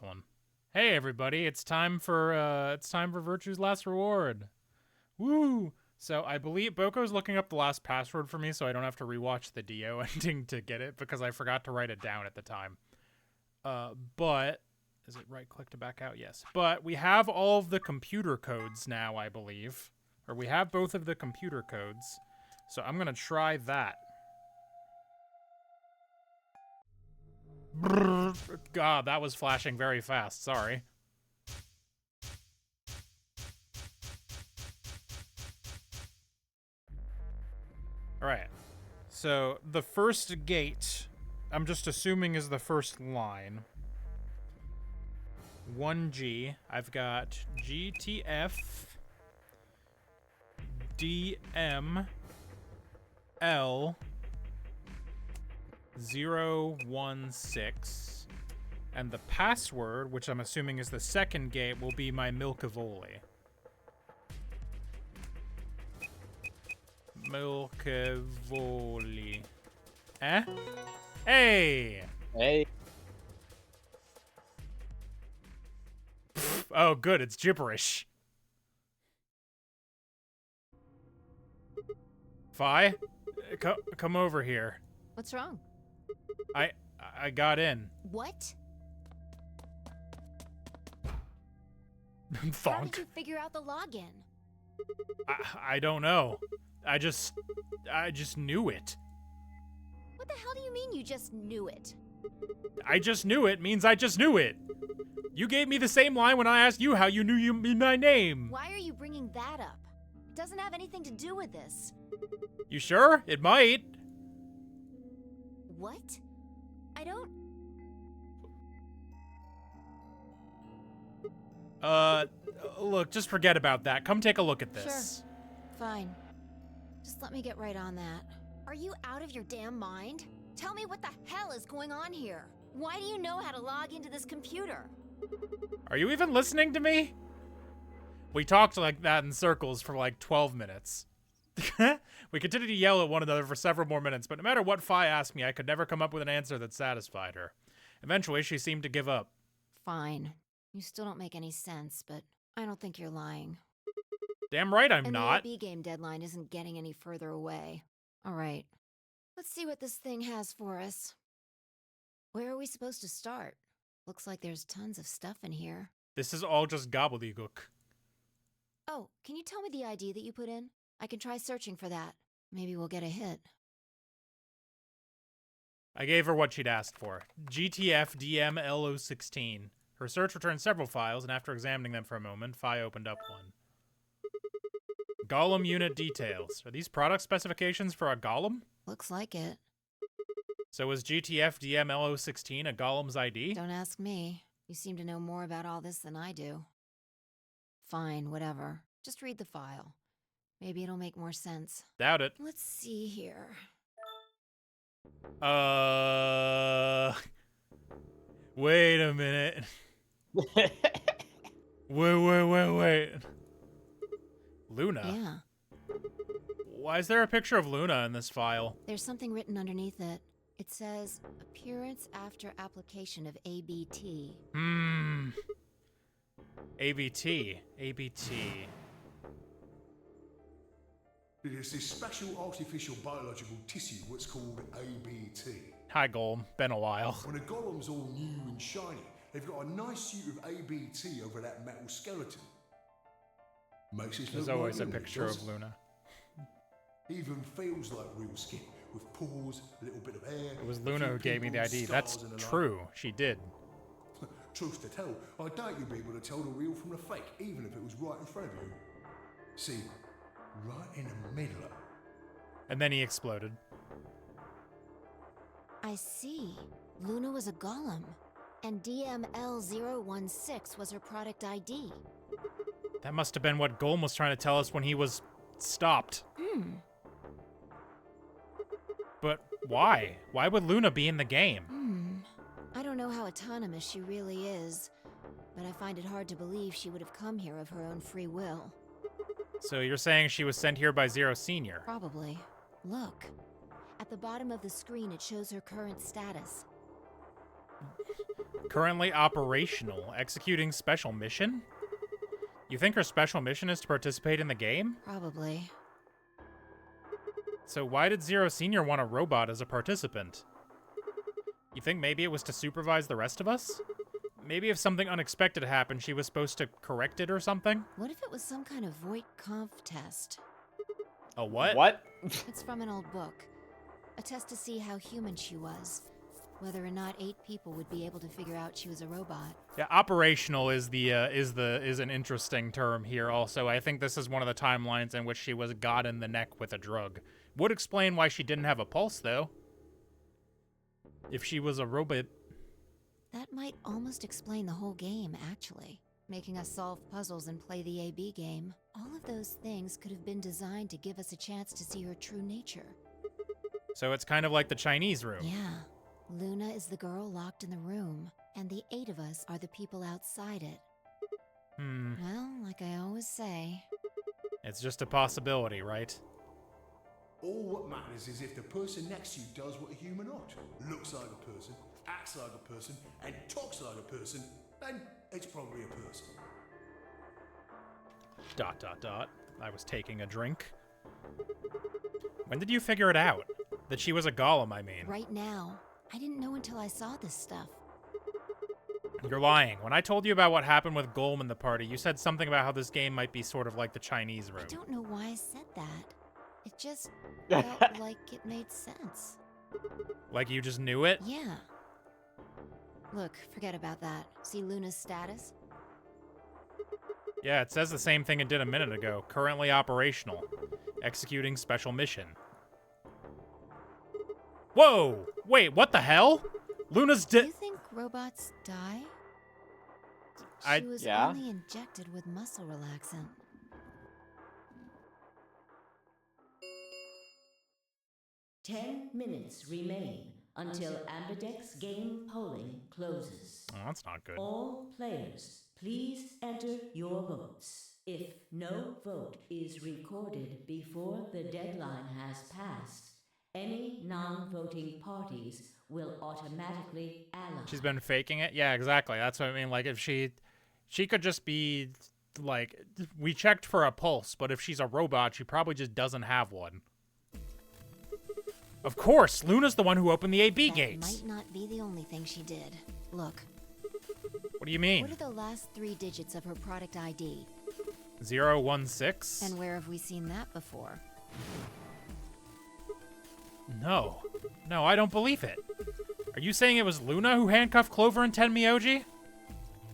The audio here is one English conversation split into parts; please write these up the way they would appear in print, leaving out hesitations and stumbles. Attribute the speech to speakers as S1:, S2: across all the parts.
S1: one. Hey everybody, it's time for Virtue's Last Reward. Woo! So I believe Boko's looking up the last password for me so I don't have to rewatch the Dio ending to get it because I forgot to write it down at the time. But is it right click to back out? Yes. But we have all of the computer codes now, I believe. Or we have both of the computer codes. So I'm gonna try that. God, that was flashing very fast. Sorry. Alright. So, the first gate, I'm just assuming is the first line. 1G. I've got GTF DML 016. And the password, which I'm assuming is the second gate, will be my Milkavoli. Milkavoli. Eh? Hey!
S2: Hey.
S1: Pfft, oh, good, it's gibberish. Fi? Come over here.
S3: What's wrong?
S1: I got in.
S3: What? How
S1: Thonk.
S3: did you figure out the login?
S1: I don't know. I just knew it.
S3: What the hell do you mean you just knew it?
S1: I just knew it means I just knew it. You gave me the same line when I asked you how you knew my name.
S3: Why are you bringing that up? It doesn't have anything to do with this.
S1: You sure? It might.
S3: What? I don't...
S1: Look, just forget about that. Come take a look at this.
S3: Sure. Fine. Just let me get right on that. Are you out of your damn mind? Tell me what the hell is going on here. Why do you know how to log into this computer?
S1: Are you even listening to me? We talked like that in circles for like 12 minutes. We continued to yell at one another for several more minutes, but no matter what Fi asked me, I could never come up with an answer that satisfied her. Eventually, she seemed to give up.
S3: Fine. You still don't make any sense, but I don't think you're lying.
S1: Damn right I'm
S3: and
S1: not.
S3: the AB game deadline isn't getting any further away. All right. Let's see what this thing has for us. Where are we supposed to start? Looks like there's tons of stuff in here.
S1: This is all just gobbledygook.
S3: Oh, can you tell me the ID that you put in? I can try searching for that. Maybe we'll get a hit.
S1: I gave her what she'd asked for. GTF DML 016. Her search returned several files, and after examining them for a moment, Fi opened up one. Golem unit details. Are these product specifications for a golem?
S3: Looks like it.
S1: So is GTF DML 016 a golem's ID?
S3: Don't ask me. You seem to know more about all this than I do. Fine, whatever. Just read the file. Maybe it'll make more sense.
S1: Doubt it.
S3: Let's see here.
S1: Wait a minute. Wait. Luna?
S3: Yeah.
S1: Why is there a picture of Luna in this file?
S3: There's something written underneath it. It says, appearance after application of ABT.
S1: ABT.
S4: It is this special artificial biological tissue what's called ABT.
S1: Hi, Golem. Been a while.
S4: When a golem's all new and shiny, they've got a nice suit of ABT over that metal skeleton. Makes it
S1: There's
S4: look
S1: always a
S4: like
S1: picture of Luna.
S4: Even feels like real skin, with pores, a little bit of hair.
S1: It was Luna who gave me the ID. That's true. She did.
S4: Truth to tell, I doubt you'd be able to tell the real from the fake, even if it was right in front of you. See, right in the middle.
S1: And then he exploded.
S3: I see. Luna was a golem. And DML016 was her product ID.
S1: That must have been what Golem was trying to tell us when he was stopped. But why? Why would Luna be in the game?
S3: I don't know how autonomous she really is, but I find it hard to believe she would have come here of her own free will.
S1: So you're saying she was sent here by Zero Senior?
S3: Probably. Look. At the bottom of the screen, it shows her current status.
S1: Currently operational. Executing special mission? You think her special mission is to participate in the game?
S3: Probably.
S1: So why did Zero Senior want a robot as a participant? You think maybe it was to supervise the rest of us? Maybe if something unexpected happened, she was supposed to correct it or something?
S3: What if it was some kind of Voight-Kampf test?
S1: A what?
S2: What?
S3: It's from an old book. A test to see how human she was. Whether or not 8 people would be able to figure out she was a robot.
S1: Yeah, operational is an interesting term here also. I think this is one of the timelines in which she was got in the neck with a drug. Would explain why she didn't have a pulse, though. If she was a robot.
S3: That might almost explain the whole game, actually. Making us solve puzzles and play the AB game. All of those things could have been designed to give us a chance to see her true nature.
S1: So it's kind of like the Chinese room.
S3: Yeah. Luna is the girl locked in the room, and the 8 of us are the people outside it. Well, like I always say...
S1: It's just a possibility, right?
S4: All what matters is if the person next to you does what a human ought. Looks like a person, acts like a person, and talks like a person, then it's probably a person. ...
S1: I was taking a drink. When did you figure it out? That she was a golem, I mean.
S3: Right now. I didn't know until I saw this stuff.
S1: You're lying. When I told you about what happened with Golem in the party, you said something about how this game might be sort of like the Chinese room.
S3: I don't know why I said that. It just felt like it made sense.
S1: Like you just knew it?
S3: Yeah. Look, forget about that. See Luna's status?
S1: Yeah, it says the same thing it did a minute ago. Currently operational. Executing special mission. Whoa! Wait, what the hell? Luna's
S3: Do you think robots die? She was only injected with muscle relaxant.
S5: Ten minutes remain until Ambidex game polling closes.
S1: Oh, that's not good.
S5: All players, please enter your votes. If no vote is recorded before the deadline has passed, any non-voting parties will automatically ally.
S1: She's been faking it? Yeah, exactly. That's what I mean. Like, if she could just be, like, we checked for a pulse, but if she's a robot, she probably just doesn't have one. Of course, Luna's the one who opened the AB gates.
S3: That might not be the only thing she did. Look.
S1: What do you mean?
S3: What are the last 3 digits of her product ID?
S1: 016?
S3: And where have we seen that before?
S1: No. No, I don't believe it. Are you saying it was Luna who handcuffed Clover and Tenmyoji?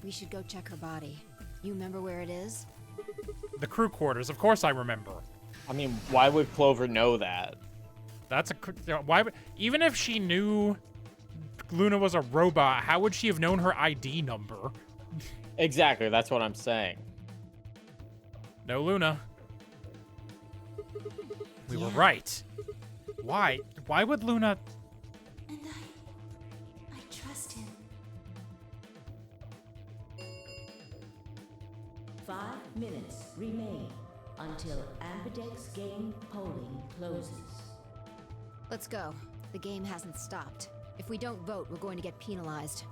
S3: We should go check her body. You remember where it is?
S1: The crew quarters, of course I remember.
S2: I mean, why would Clover know that?
S1: That's why would, even if she knew Luna was a robot, how would she have known her ID number?
S2: Exactly, that's what I'm saying.
S1: No Luna. We were right. Why? Why would Luna...
S3: And I trust him.
S5: 5 minutes remain until Ambidex game polling closes.
S3: Let's go. The game hasn't stopped. If we don't vote, we're going to get penalized.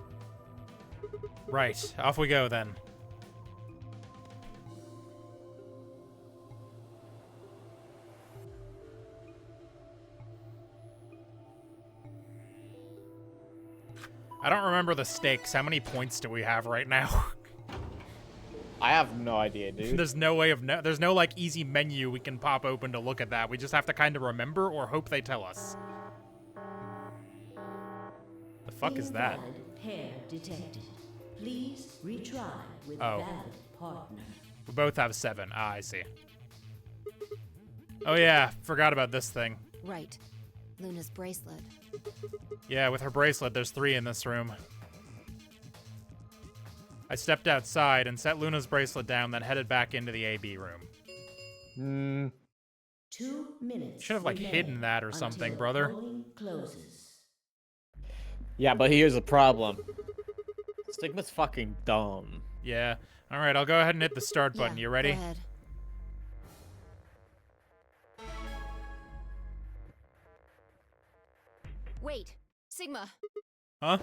S1: Right. Off we go, then. I don't remember the stakes. How many points do we have right now?
S2: I have no idea, dude.
S1: There's no way of there's no like easy menu we can pop open to look at that. We just have to kind of remember or hope they tell us. The fuck is that?
S5: Invalid pair detected. Please retry with
S1: Oh.
S5: valid partner.
S1: We both have 7. Ah, I see. Oh yeah, forgot about this thing.
S3: Right. Luna's bracelet.
S1: Yeah, with her bracelet, there's 3 in this room. I stepped outside and set Luna's bracelet down, then headed back into the AB room.
S5: 2 minutes.
S1: Should have like
S5: remain
S1: hidden that or something,
S5: until
S1: brother.
S5: polling closes.
S2: Yeah, but here's the problem. Stigma's fucking dumb.
S1: Yeah. All right, I'll go ahead and hit the start button.
S3: Yeah,
S1: You ready?
S3: Go ahead. Wait, Sigma.
S1: Huh?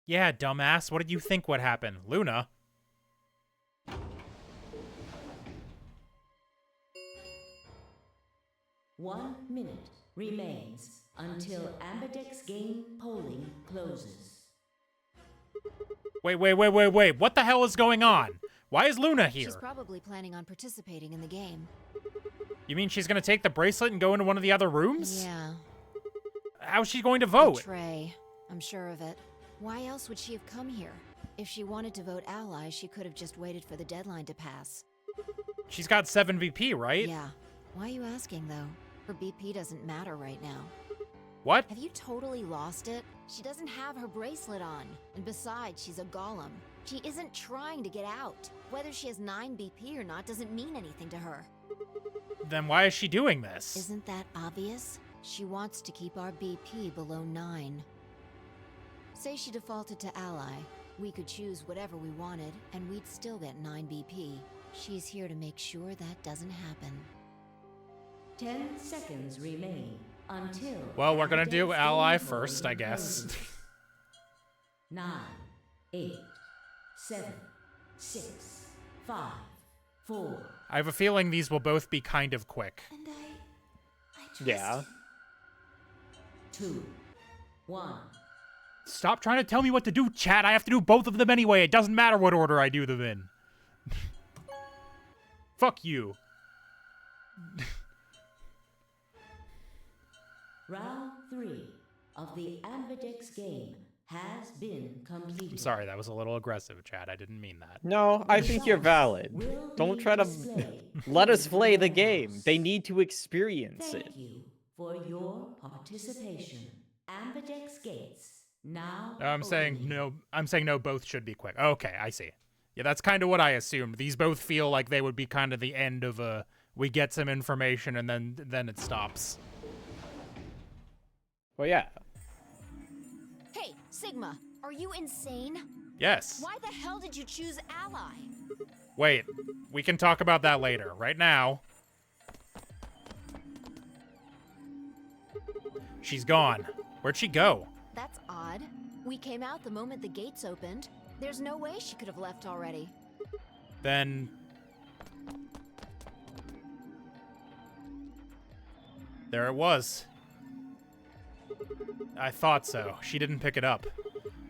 S1: Yeah, dumbass. What did you think would happen? Luna?
S5: 1 minute remains until Ambidex game polling closes.
S1: Wait. What the hell is going on? Why is Luna here?
S3: She's probably planning on participating in the game.
S1: You mean she's gonna take the bracelet and go into one of the other rooms?
S3: Yeah.
S1: How's she going to vote?
S3: Betray. I'm sure of it. Why else would she have come here? If she wanted to vote ally, she could have just waited for the deadline to pass.
S1: She's got 7 VP, right?
S3: Yeah. Why are you asking, though? Her BP doesn't matter right now.
S1: What?
S3: Have you totally lost it? She doesn't have her bracelet on. And besides, she's a golem. She isn't trying to get out. Whether she has 9 BP or not doesn't mean anything to her.
S1: Then why is she doing this?
S3: Isn't that obvious? She wants to keep our BP below 9. Say she defaulted to ally. We could choose whatever we wanted, and we'd still get 9 BP. She's here to make sure that doesn't happen.
S5: 10 seconds remain until.
S1: Well, we're gonna do
S5: Ambidex
S1: ally
S5: game
S1: first, I
S5: polling
S1: guess.
S5: closes. 9, 8, 7, 6, 5, 4.
S1: I have a feeling these will both be kind of quick.
S3: And I trust
S2: Yeah.
S5: 2, 1.
S1: Stop trying to tell me what to do, chat. I have to do both of them anyway. It doesn't matter what order I do them in. Fuck you.
S5: Round 3 of the Ambidex game has been completed.
S1: I'm sorry, that was a little aggressive, chat. I didn't mean that.
S2: No, I think you're valid.
S5: Will
S2: Don't
S5: be
S2: try to
S5: displayed
S2: let us
S5: in
S2: play the
S5: the
S2: game.
S5: house.
S2: They need to experience it.
S5: Thank you for your participation. Ambidex gates now.
S1: I'm saying
S5: opening.
S1: no. I'm saying no. Both should be quick. Okay, I see. Yeah, that's kind of what I assumed. These both feel like they would be kind of the end of a. We get some information and then it stops.
S2: Well, yeah.
S3: Hey, Sigma, are you insane?
S1: Yes.
S3: Why the hell did you choose ally?
S1: Wait, we can talk about that later. Right now, she's gone. Where'd she go?
S3: That's odd. We came out the moment the gates opened. There's no way she could have left already.
S1: Then there it was. I thought so. She didn't pick it up.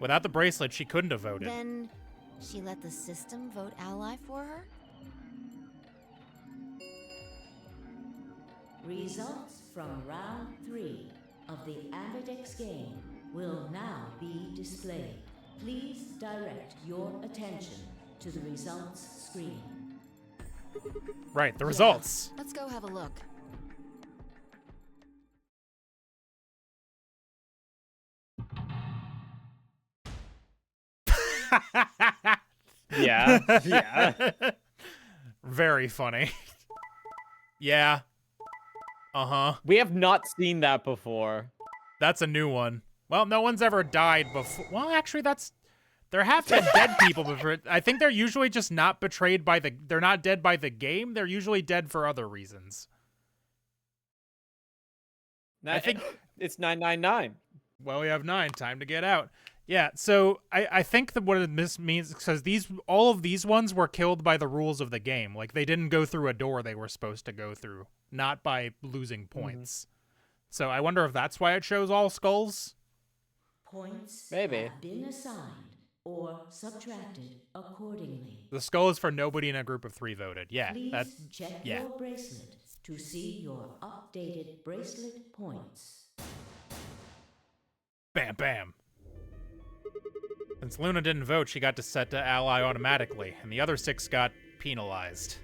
S1: Without the bracelet, she couldn't have voted.
S3: Then she let the system vote ally for her?
S5: Results from round 3 of the Ambidex game will now be displayed. Please direct your attention to the results screen.
S1: Right, the results.
S3: Let's go have a look.
S2: Yeah. Yeah.
S1: Very funny. Yeah. Uh-huh.
S2: We have not seen that before.
S1: That's a new one. Well, no one's ever died before. Well, actually, there have been dead people before. I think they're usually just not betrayed by they're not dead by the game. They're usually dead for other reasons. I think
S2: it's 999.
S1: Well, we have 9. Time to get out. Yeah, so I think that what this means, because all of these ones were killed by the rules of the game. Like, they didn't go through a door they were supposed to go through, not by losing points. So I wonder if that's why it shows all skulls?
S5: Points
S2: Maybe.
S5: have been assigned or subtracted accordingly.
S1: The skull is for nobody in a group of 3 voted. Yeah,
S5: Please
S1: that's...
S5: check
S1: yeah.
S5: your bracelet to see your updated bracelet points.
S1: Bam, bam. Since Luna didn't vote, she got to set to ally automatically, and the other 6 got penalized.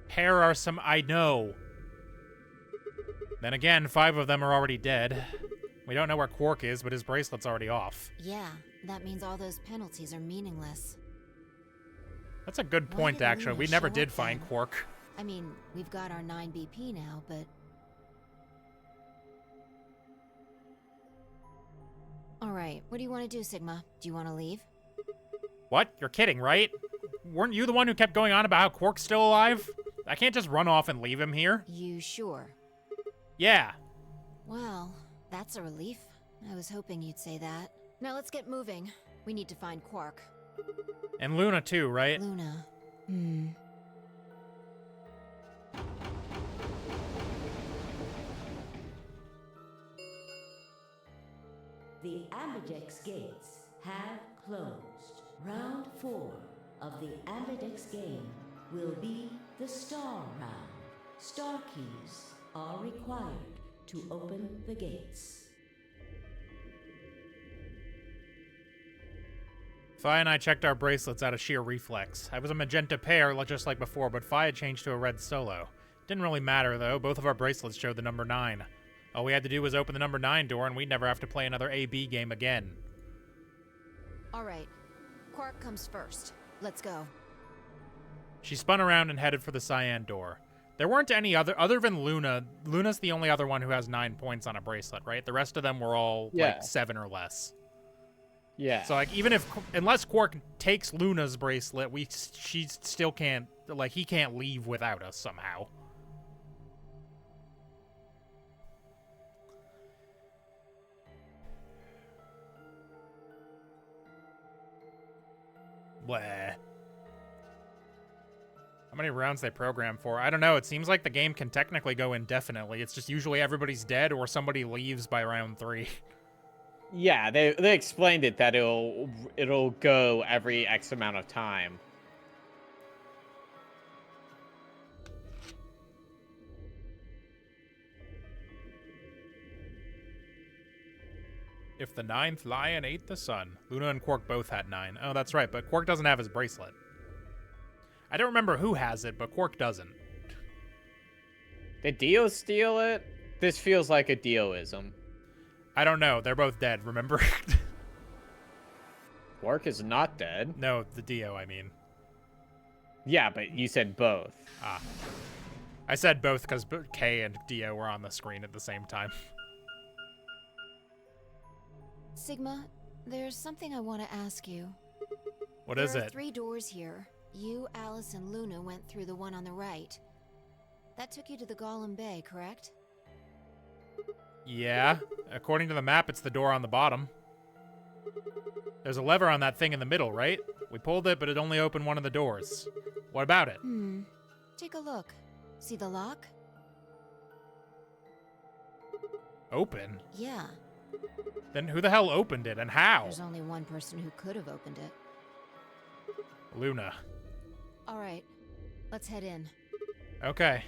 S1: Here are some... I know. Then again, 5 of them are already dead. We don't know where Quark is, but his bracelet's already off.
S3: Yeah, that means all those penalties are meaningless.
S1: That's a good
S3: Why
S1: point,
S3: did
S1: actually.
S3: Luna
S1: We never
S3: show
S1: did
S3: up
S1: find
S3: then?
S1: Quark.
S3: I mean, we've got our 9 BP now, but... Alright, what do you want to do, Sigma? Do you want to leave?
S1: What? You're kidding, right? Weren't you the one who kept going on about how Quark's still alive? I can't just run off and leave him here.
S3: You sure?
S1: Yeah.
S3: Well, that's a relief. I was hoping you'd say that. Now let's get moving. We need to find Quark.
S1: And Luna too, right?
S3: Luna.
S5: The Ambidex gates have closed. Round 4 of the Ambidex game will be the Star Round. Star keys are required to open the gates.
S1: Fi and I checked our bracelets out of sheer reflex. I was a magenta pair, just like before, but Fi had changed to a red solo. Didn't really matter, though. Both of our bracelets showed the number 9. All we had to do was open the number 9 door, and we'd never have to play another A-B game again.
S3: All right. Quark comes first. Let's go.
S1: She spun around and headed for the cyan door. There weren't any other than Luna. Luna's the only other one who has 9 points on a bracelet, right? The rest of them were all, like, 7 or less.
S2: Yeah.
S1: So, like, unless Quark takes Luna's bracelet, she still can't, like, he can't leave without us somehow. Bleh. How many rounds they program for? I don't know. It seems like the game can technically go indefinitely. It's just usually everybody's dead or somebody leaves by round 3.
S2: Yeah, they explained it that it'll go every X amount of time.
S1: If the 9th lion ate the sun. Luna and Quark both had 9. Oh, that's right, but Quark doesn't have his bracelet. I don't remember who has it, but Quark doesn't.
S2: Did Dio steal it? This feels like a Dioism.
S1: I don't know. They're both dead, remember?
S2: Quark is not dead.
S1: No, the Dio, I mean.
S2: Yeah, but you said both.
S1: Ah. I said both because K and Dio were on the screen at the same time.
S3: Sigma, there's something I want to ask you.
S1: What is
S3: There are
S1: it?
S3: 3 doors here. You, Alice, and Luna went through the one on the right. That took you to the Golem Bay, correct?
S1: Yeah. According to the map, it's the door on the bottom. There's a lever on that thing in the middle, right? We pulled it, but it only opened one of the doors. What about it?
S3: Take a look. See the lock?
S1: Open?
S3: Yeah.
S1: Then who the hell opened it, and how?
S3: There's only one person who could have opened it.
S1: Luna.
S3: All right. Let's head in.
S1: Okay.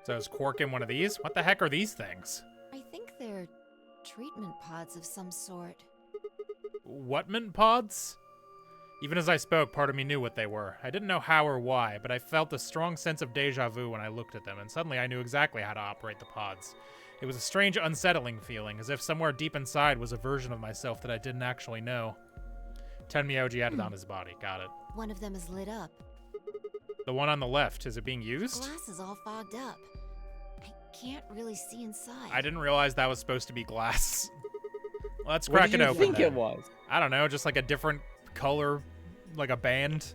S1: So is Quark in one of these? What the heck are these things?
S3: I think they're treatment pods of some sort.
S1: Whatment pods? Even as I spoke, part of me knew what they were. I didn't know how or why, but I felt a strong sense of deja vu when I looked at them, and suddenly I knew exactly how to operate the pods. It was a strange, unsettling feeling, as if somewhere deep inside was a version of myself that I didn't actually know. Tenmyoji had it on his body. Got it.
S3: One of them is lit up.
S1: The one on the left, is it being used?
S3: Glass is all fogged up. I can't really see inside.
S1: I didn't realize that was supposed to be glass. Let's
S2: What
S1: crack
S2: did
S1: it
S2: you
S1: open.
S2: think
S1: then.
S2: it was?
S1: I don't know, just like a different color, like a band.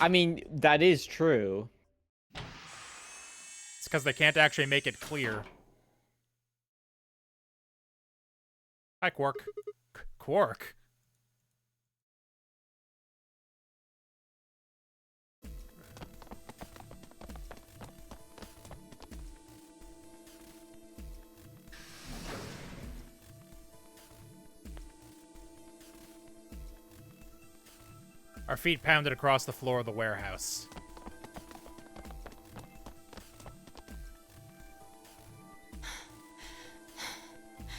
S2: I mean, that is true.
S1: It's because they can't actually make it clear. Hi, Quark. Quark? Our feet pounded across the floor of the warehouse.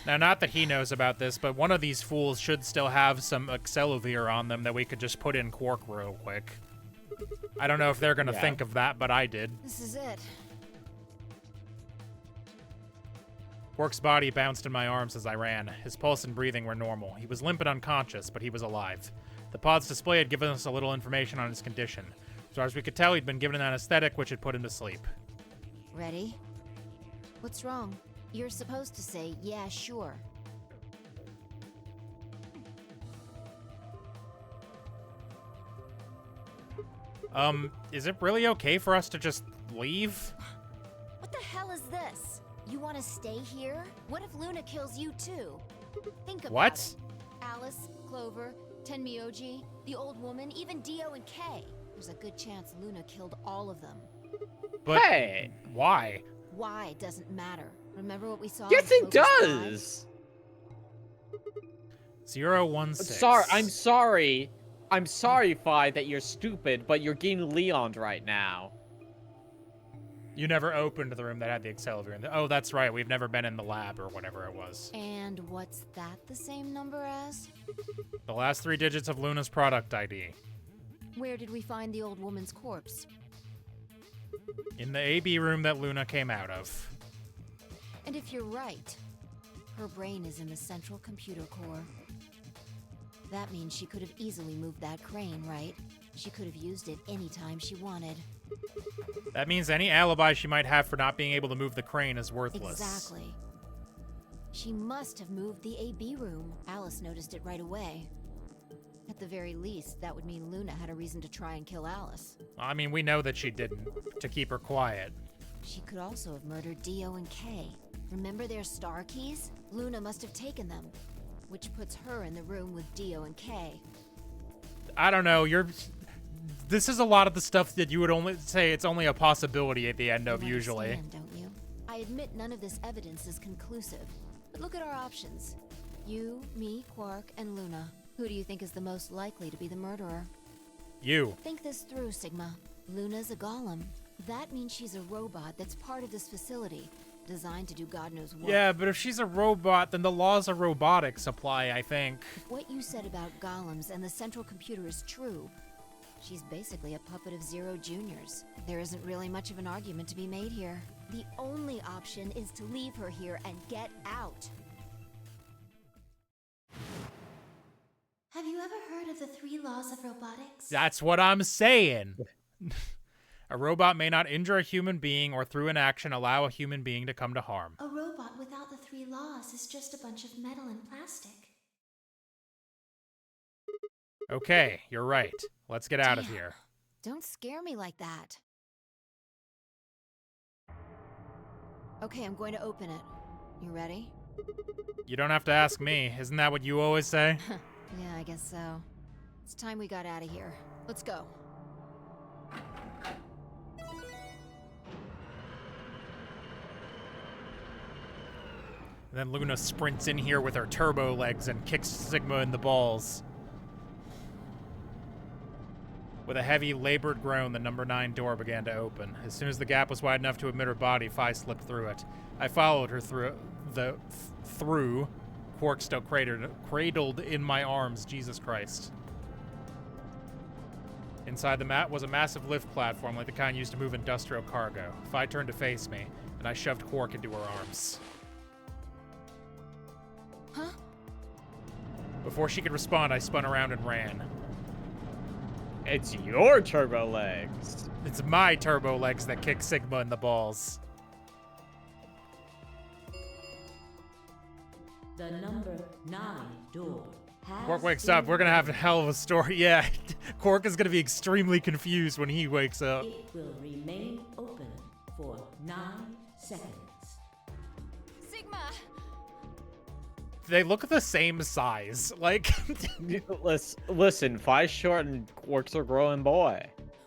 S1: Now, not that he knows about this, but one of these fools should still have some Accelovir on them that we could just put in Quark real quick. I don't know if they're gonna think of that, but I did.
S3: This is it.
S1: Quark's body bounced in my arms as I ran. His pulse and breathing were normal. He was limp and unconscious, but he was alive. The pod's display had given us a little information on his condition. As far as we could tell, he'd been given an anesthetic, which had put him to sleep.
S3: Ready? What's wrong? You're supposed to say, yeah, sure.
S1: Is it really okay for us to just leave?
S3: What the hell is this? You want to stay here? What if Luna kills you too? Think about
S1: What?
S3: it. Alice, Clover, Tenmyoji, the old woman, even Dio and Kay. There's a good chance Luna killed all of them.
S1: But
S2: Hey!
S1: why?
S3: Why doesn't matter. Remember what we saw?
S2: Yes,
S3: in
S2: it
S3: Clover's sky?
S2: does!
S1: 016.
S2: I'm sorry, Fi, that you're stupid, but you're getting Leon'd right now.
S1: You never opened the room that had the Excalibur in it. Oh, that's right. We've never been in the lab or whatever it was.
S3: And what's that the same number as?
S1: The last 3 digits of Luna's product ID.
S3: Where did we find the old woman's corpse?
S1: In the AB room that Luna came out of.
S3: And if you're right, her brain is in the central computer core. That means she could have easily moved that crane, right? She could have used it anytime she wanted.
S1: That means any alibi she might have for not being able to move the crane is worthless.
S3: Exactly. She must have moved the AB room. Alice noticed it right away. At the very least, that would mean Luna had a reason to try and kill Alice.
S1: I mean, we know that she didn't, to keep her quiet.
S3: She could also have murdered Dio and Kay. Remember their star keys? Luna must have taken them, which puts her in the room with Dio and Kay.
S1: I don't know, this is a lot of the stuff that you would only say it's only a possibility at the end of,
S3: You
S1: usually.
S3: understand, don't you? I admit none of this evidence is conclusive, but look at our options. You, me, Quark, and Luna. Who do you think is the most likely to be the murderer?
S1: You.
S3: Think this through, Sigma. Luna's a golem. That means she's a robot that's part of this facility, designed to do God knows what.
S1: Yeah, but if she's a robot, then the laws of robotics apply, I think.
S3: If what you said about golems and the central computer is true, she's basically a puppet of Zero Junior's. There isn't really much of an argument to be made here. The only option is to leave her here and get out. Have you ever heard of the 3 laws of robotics?
S1: That's what I'm saying. A robot may not injure a human being or through an action allow a human being to come to harm.
S3: A robot without the 3 laws is just a bunch of metal and plastic.
S1: Okay, you're right. Let's get out of
S3: Damn.
S1: here.
S3: Don't scare me like that. Okay, I'm going to open it. You ready?
S1: You don't have to ask me. Isn't that what you always say?
S3: Yeah, I guess so. It's time we got out of here. Let's go.
S1: And then Luna sprints in here with her turbo legs and kicks Sigma in the balls. With a heavy, labored groan, the number 9 door began to open. As soon as the gap was wide enough to admit her body, Phi slipped through it. I followed her through. Quark still cradled in my arms. Jesus Christ. Inside the mat was a massive lift platform like the kind used to move industrial cargo. Phi turned to face me, and I shoved Quark into her arms.
S3: Huh?
S1: Before she could respond, I spun around and ran.
S2: It's your turbo legs.
S1: It's my turbo legs that kick Sigma in the balls.
S5: The number 9 door has
S1: Quark wakes
S5: been
S1: up. We're gonna have a hell of a story. Yeah, Quark is gonna be extremely confused when he wakes up.
S5: It will remain open for 9 seconds.
S3: Sigma!
S1: They look the same size. Like,
S2: Listen, Fi's short and Quark's a growing boy.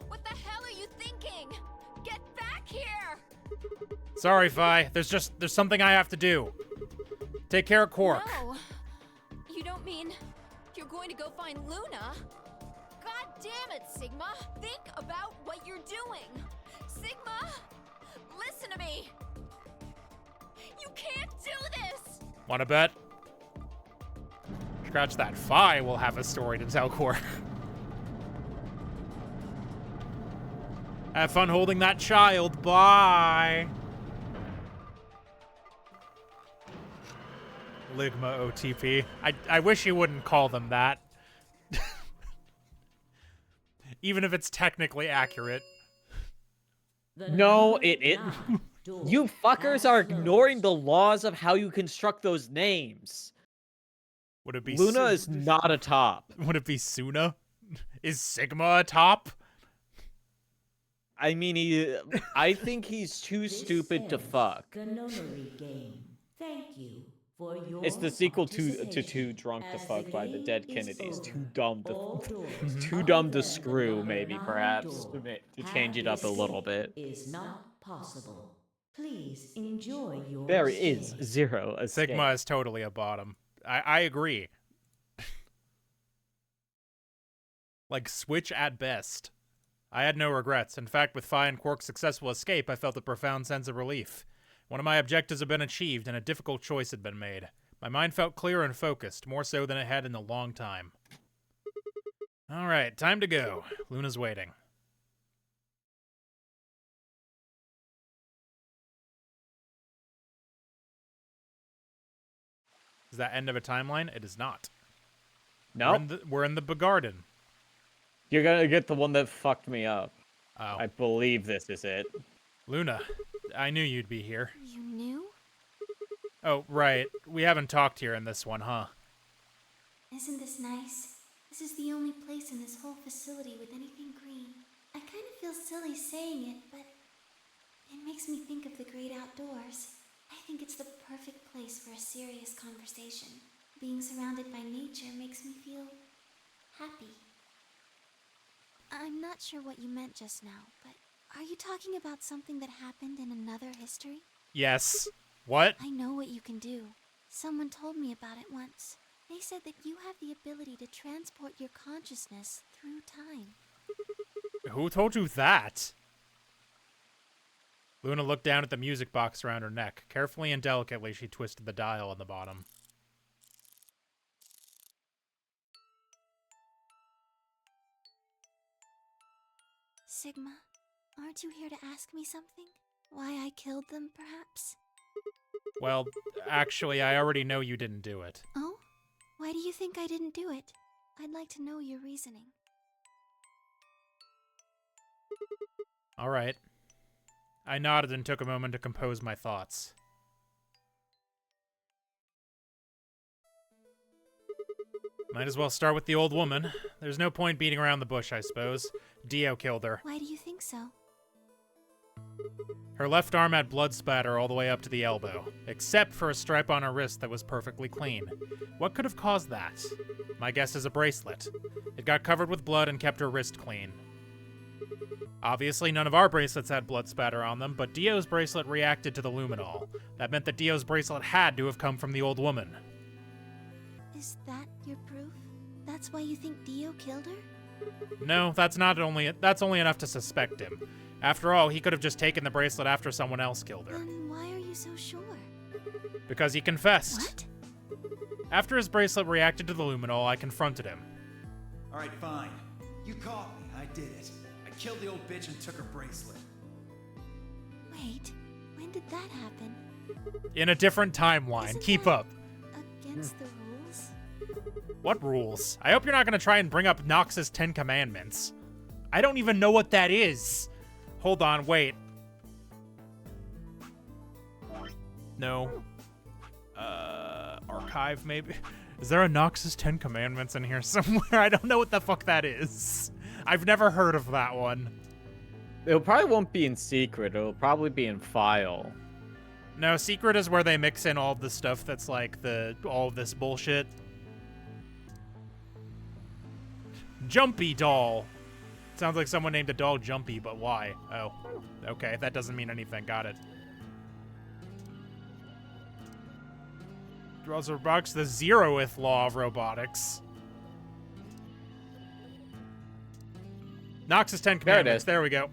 S3: What the hell are you thinking? Get back here!
S1: sorry, Phi. There's something I have to do. Take care of Quark.
S3: No. You don't mean you're going to go find Luna? God damn it, Sigma! Think about what you're doing! Sigma! Listen to me! You can't do this!
S1: Wanna bet? Scratch that. Phi will have a story to tell Quark. Have fun holding that child. Bye. Ligma OTP. I wish you wouldn't call them that. Even if it's technically accurate.
S5: The
S2: No,
S5: number
S2: it
S5: 9 door
S2: You fuckers
S5: has
S2: are ignoring the
S5: closed.
S2: laws of how you construct those names.
S1: Would it be
S2: Luna
S1: Su-
S2: is not a top.
S1: Would it be Suna? Is Sigma a top?
S2: I mean, I think he's too
S5: This
S2: stupid to
S5: ends
S2: fuck.
S5: The nonary game. Thank you for your
S2: It's the sequel to Too
S5: participation.
S2: Drunk to
S5: As
S2: Fuck
S5: the
S2: by the
S5: game
S2: Dead
S5: is
S2: Kennedys.
S5: over,
S2: Too dumb to
S5: all doors
S2: too
S5: other
S2: dumb to
S5: than the
S2: screw,
S5: number
S2: maybe
S5: 9
S2: perhaps
S5: door
S2: to
S5: have
S2: change it up a little
S5: escape
S2: bit.
S5: is not possible. Please enjoy your
S2: There
S5: stay.
S2: is zero escape.
S1: Sigma is totally a bottom. I agree. Like, Switch at best. I had no regrets. In fact, with Fi and Quark's successful escape, I felt a profound sense of relief. One of my objectives had been achieved, and a difficult choice had been made. My mind felt clear and focused, more so than it had in a long time. Alright, time to go. Luna's waiting. Is that end of a timeline? It is not.
S2: No,
S1: We're in the Begarden.
S2: you're gonna get the one that fucked me up.
S1: Oh.
S2: I believe this is it.
S1: Luna, I knew you'd be here.
S3: You knew?
S1: Oh, right. We haven't talked here in this one, huh?
S6: Isn't this nice? This is the only place in this whole facility with anything green. I kind of feel silly saying it, but it makes me think of the great outdoors. I think it's the perfect place for a serious conversation. Being surrounded by nature makes me feel happy. I'm not sure what you meant just now, but are you talking about something that happened in another history?
S1: Yes. What?
S6: I know what you can do. Someone told me about it once. They said that you have the ability to transport your consciousness through time.
S1: Who told you that? Luna looked down at the music box around her neck. Carefully and delicately, she twisted the dial on the bottom.
S6: Sigma, aren't you here to ask me something? Why I killed them, perhaps?
S1: Well, actually, I already know you didn't do it.
S6: Oh? Why do you think I didn't do it? I'd like to know your reasoning.
S1: All right. I nodded and took a moment to compose my thoughts. Might as well start with the old woman. There's no point beating around the bush, I suppose. Dio killed her.
S6: Why do you think so?
S1: Her left arm had blood spatter all the way up to the elbow, except for a stripe on her wrist that was perfectly clean. What could have caused that? My guess is a bracelet. It got covered with blood and kept her wrist clean. Obviously, none of our bracelets had blood spatter on them, but Dio's bracelet reacted to the luminol. That meant that Dio's bracelet had to have come from the old woman.
S6: Is that your proof? That's why you think Dio killed her?
S1: No, that's only enough to suspect him. After all, he could have just taken the bracelet after someone else killed her.
S6: Then why are you so sure?
S1: Because he confessed.
S6: What?
S1: After his bracelet reacted to the luminol, I confronted him.
S7: All right, fine. You caught me. I did it. I killed the old bitch and took her bracelet.
S6: Wait, when did that happen?
S1: In a different timeline.
S6: Isn't
S1: Keep
S6: that
S1: up.
S6: Against the rules?
S1: What rules? I hope you're not going to try and bring up Nox's 10 Commandments. I don't even know what that is. Hold on, wait. No. Archive, maybe? Is there a Nox's 10 Commandments in here somewhere? I don't know what the fuck that is. I've never heard of that one.
S2: It probably won't be in secret. It'll probably be in file.
S1: No, secret is where they mix in all of the stuff that's like all of this bullshit. Jumpy doll. Sounds like someone named a doll Jumpy, but why? Oh, okay, that doesn't mean anything. Got it. Draws robotics, the zeroth law of robotics. Nox's 10 Commandments. There we go.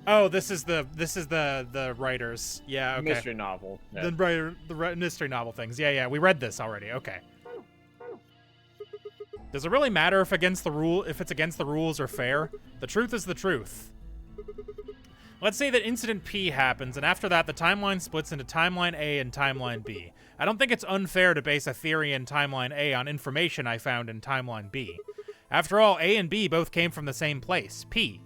S1: Oh, this is the writers. Yeah, okay.
S2: Mystery novel. Yeah.
S1: The mystery novel things. Yeah, we read this already. Okay. Does it really matter if it's against the rules or fair? The truth is the truth. Let's say that Incident P happens, and after that, the timeline splits into Timeline A and Timeline B. I don't think it's unfair to base a theory in Timeline A on information I found in Timeline B. After all, A and B both came from the same place, P.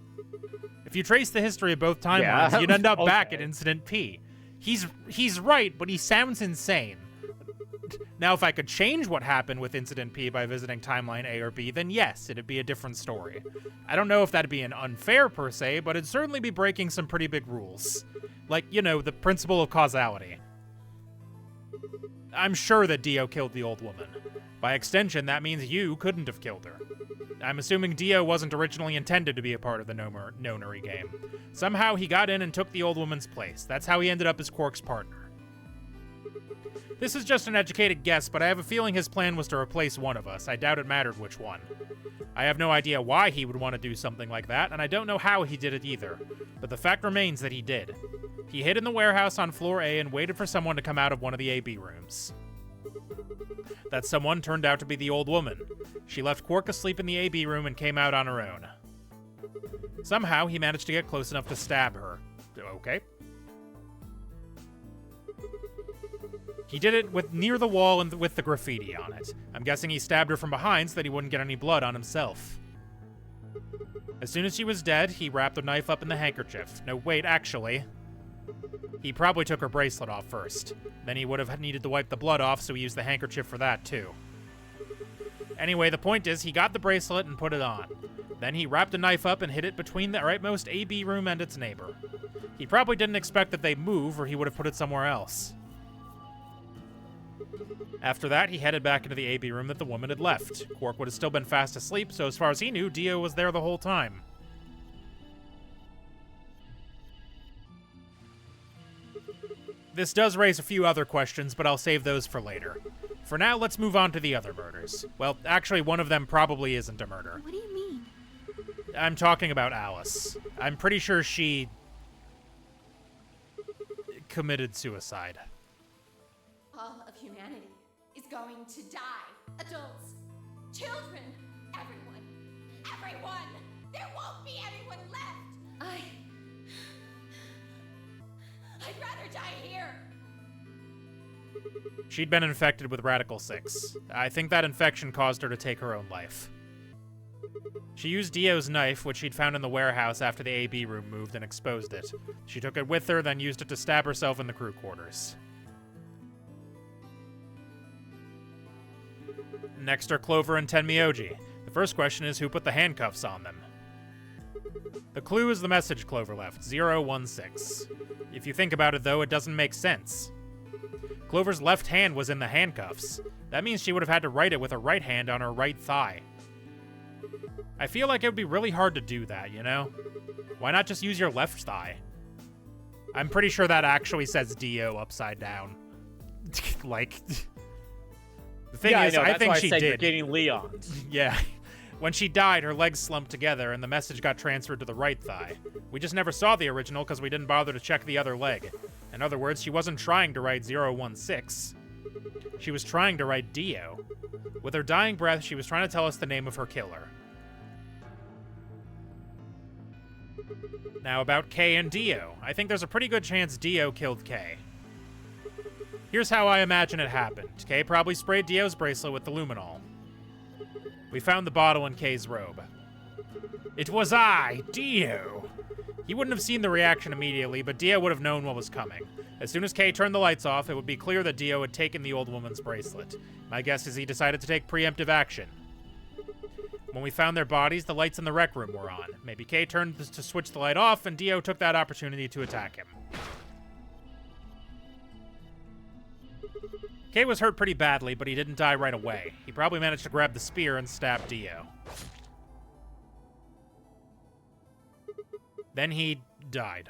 S1: If you trace the history of both timelines,
S2: Yeah.
S1: you'd end up back
S2: Okay.
S1: at Incident P. He's right, but he sounds insane. Now, if I could change what happened with Incident P by visiting Timeline A or B, then yes, it'd be a different story. I don't know if that'd be an unfair per se, but it'd certainly be breaking some pretty big rules. Like, you know, the principle of causality. I'm sure that Dio killed the old woman. By extension, that means you couldn't have killed her. I'm assuming Dio wasn't originally intended to be a part of the Nonary game. Somehow he got in and took the old woman's place. That's how he ended up as Quark's partner. This is just an educated guess, but I have a feeling his plan was to replace one of us. I doubt it mattered which one. I have no idea why he would want to do something like that, and I don't know how he did it either. But the fact remains that he did. He hid in the warehouse on floor A and waited for someone to come out of one of the AB rooms. That someone turned out to be the old woman. She left Quark asleep in the AB room and came out on her own. Somehow, he managed to get close enough to stab her. Okay. He did it with near the wall and with the graffiti on it. I'm guessing he stabbed her from behind so that he wouldn't get any blood on himself. As soon as she was dead, he wrapped the knife up in the handkerchief. No, wait, actually. He probably took her bracelet off first. Then he would have needed to wipe the blood off, so he used the handkerchief for that, too. Anyway, the point is, he got the bracelet and put it on. Then he wrapped a knife up and hid it between the rightmost AB room and its neighbor. He probably didn't expect that they'd move, or he would have put it somewhere else. After that, he headed back into the AB room that the woman had left. Quark would have still been fast asleep, so as far as he knew, Dio was there the whole time. This does raise a few other questions, but I'll save those for later. For now, let's move on to the other murders. Well, actually, one of them probably isn't a murder.
S6: What do you mean?
S1: I'm talking about Alice. I'm pretty sure she committed suicide.
S8: All of humanity is going to die. Adults, children, everyone. Everyone! There won't be anyone left! I'd rather die here.
S1: She'd been infected with Radical 6. I think that infection caused her to take her own life. She used Dio's knife, which she'd found in the warehouse after the AB room moved, and exposed it. She took it with her, then used it to stab herself in the crew quarters. Next are Clover and Tenmyoji. The first question is who put the handcuffs on them? The clue is the message Clover left, 016. If you think about it, though, it doesn't make sense. Clover's left hand was in the handcuffs. That means she would have had to write it with her right hand on her right thigh. I feel like it would be really hard to do that, you know? Why not just use your left thigh? I'm pretty sure that actually says Dio upside down. Like, the thing is, I think she did.
S2: You're getting Leon's.
S1: Yeah. When she died, her legs slumped together and the message got transferred to the right thigh. We just never saw the original because we didn't bother to check the other leg. In other words, she wasn't trying to write 016. She was trying to write Dio. With her dying breath, she was trying to tell us the name of her killer. Now about Kay and Dio. I think there's a pretty good chance Dio killed Kay. Here's how I imagine it happened. Kay probably sprayed Dio's bracelet with the luminol. We found the bottle in Kay's robe. It was I, Dio! He wouldn't have seen the reaction immediately, but Dio would have known what was coming. As soon as Kay turned the lights off, it would be clear that Dio had taken the old woman's bracelet. My guess is he decided to take preemptive action. When we found their bodies, the lights in the rec room were on. Maybe Kay turned to switch the light off, and Dio took that opportunity to attack him. Kay was hurt pretty badly, but he didn't die right away. He probably managed to grab the spear and stab Dio. Then he died.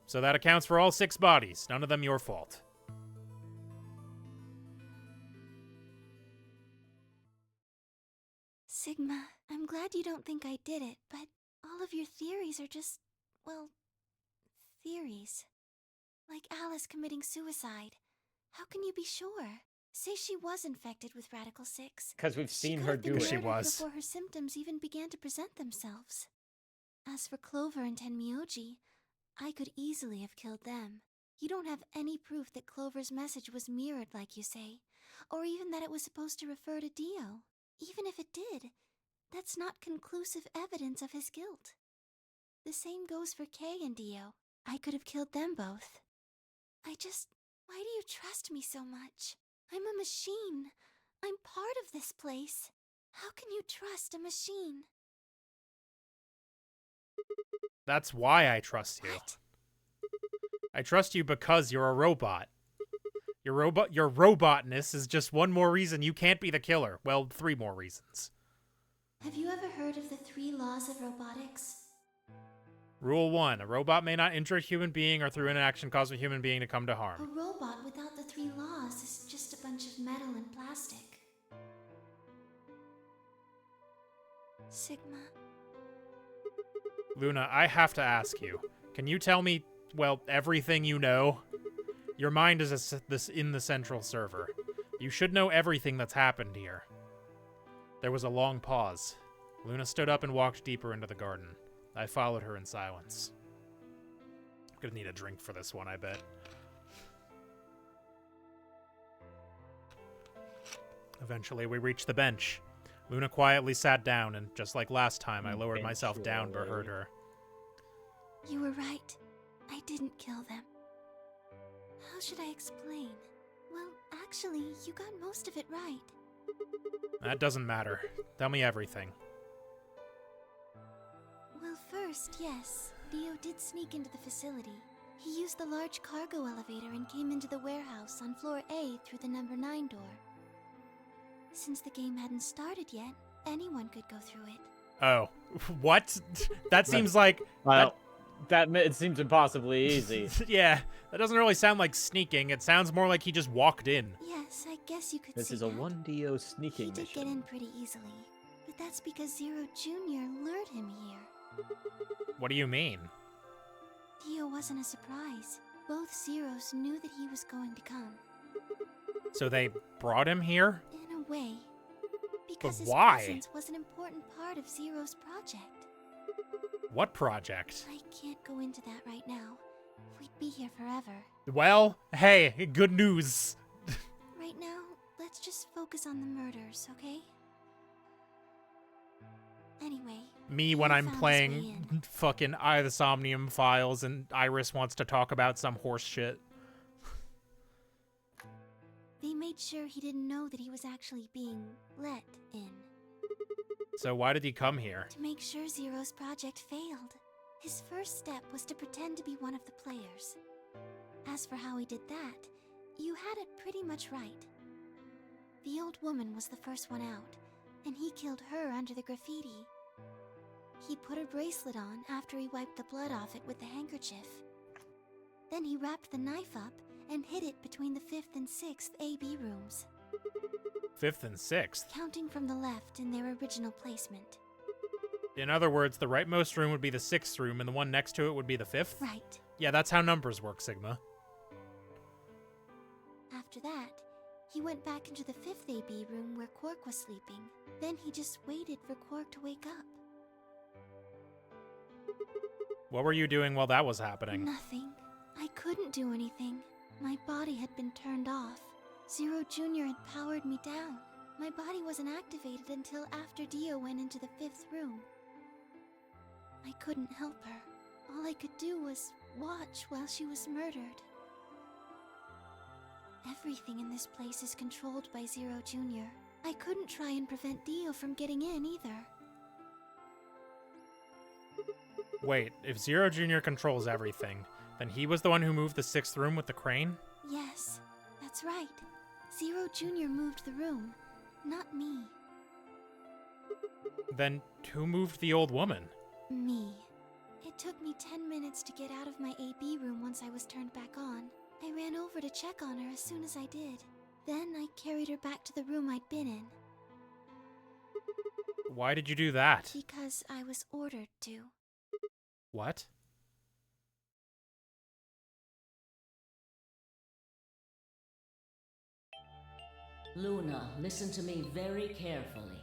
S1: So that accounts for all 6 bodies, none of them your fault.
S6: Sigma, I'm glad you don't think I did it, but all of your theories are just, well, theories. Like Alice committing suicide. How can you be sure? Say she was infected with Radical 6.
S2: Because we've seen her do
S1: She
S2: it.
S1: was.
S6: Before her symptoms even began to present themselves. As for Clover and Tenmyoji, I could easily have killed them. You don't have any proof that Clover's message was mirrored like you say, or even that it was supposed to refer to Dio. Even if it did, that's not conclusive evidence of his guilt. The same goes for Kay and Dio. I could have killed them both. Why do you trust me so much? I'm a machine. I'm part of this place. How can you trust a machine?
S1: That's why I trust you.
S6: What?
S1: I trust you because you're a robot. Your robotness is just one more reason you can't be the killer. Well, 3 more reasons.
S6: Have you ever heard of the 3 laws of robotics?
S1: Rule 1. A robot may not injure a human being or through inaction cause a human being to come to
S6: A
S1: harm.
S6: robot without the 3 laws is just a bunch of metal and plastic. Sigma.
S1: Luna, I have to ask you. Can you tell me, well, everything you know? Your mind is in the central server. You should know everything that's happened here. There was a long pause. Luna stood up and walked deeper into the garden. I followed her in silence. I'm gonna need a drink for this one, I bet. Eventually, we reached the bench. Luna quietly sat down, and just like last time, I lowered myself down but heard her.
S6: You were right. I didn't kill them. How should I explain? Well, actually, you got most of it right.
S1: That doesn't matter. Tell me everything.
S6: Well, first, yes, Dio did sneak into the facility. He used the large cargo elevator and came into the warehouse on floor A through the number 9 door. Since the game hadn't started yet, anyone could go through it.
S1: Oh, what? That seems like...
S2: Well, it seems impossibly easy.
S1: Yeah, that doesn't really sound like sneaking. It sounds more like he just walked in.
S6: Yes, I guess you could
S2: This
S6: say
S2: is a
S6: that.
S2: 1DO sneaking
S6: He did
S2: mission.
S6: get in pretty easily, but that's because Zero Jr. lured him here.
S1: What do you mean?
S6: Dio wasn't a surprise. Both Zeros knew that he was going to come.
S1: So they brought him here?
S6: In a way. Because his
S1: why?
S6: presence was an important part of Zero's project.
S1: What project?
S6: I can't go into that right now. We'd be here forever.
S1: Well, hey, good news.
S6: Right now, let's just focus on the murders, okay? Anyway.
S1: Me when
S6: Dio
S1: I'm
S6: found his way
S1: playing
S6: in.
S1: fucking the Somnium Files and Iris wants to talk about some horse shit.
S6: They made sure he didn't know that he was actually being let in.
S1: So why did he come here?
S6: To make sure Zero's project failed. His first step was to pretend to be one of the players. As for how he did that, you had it pretty much right. The old woman was the first one out, and he killed her under the graffiti. He put her bracelet on after he wiped the blood off it with the handkerchief. Then he wrapped the knife up and hid it between the 5th and 6th AB rooms,
S1: 5th and 6th.
S6: counting from the left in their original placement.
S1: In other words, the rightmost room would be the 6th room and the one next to it would be the 5th?
S6: Right.
S1: Yeah, that's how numbers work, Sigma.
S6: After that, he went back into the 5th AB room where Quark was sleeping. Then he just waited for Quark to wake up.
S1: What were you doing while that was happening?
S6: Nothing. I couldn't do anything. My body had been turned off. Zero Jr. had powered me down. My body wasn't activated until after Dio went into the 5th room. I couldn't help her. All I could do was watch while she was murdered. Everything in this place is controlled by Zero Jr. I couldn't try and prevent Dio from getting in either.
S1: Wait, if Zero Jr. controls everything, then he was the one who moved the 6th room with the crane?
S6: Yes, that's right. Zero Jr. moved the room, not me.
S1: Then who moved the old woman?
S6: Me. It took me 10 minutes to get out of my AB room once I was turned back on. I ran over to check on her as soon as I did. Then I carried her back to the room I'd been in,
S1: Why did you do that?
S6: because I was ordered to.
S1: What?
S5: Luna, listen to me very carefully.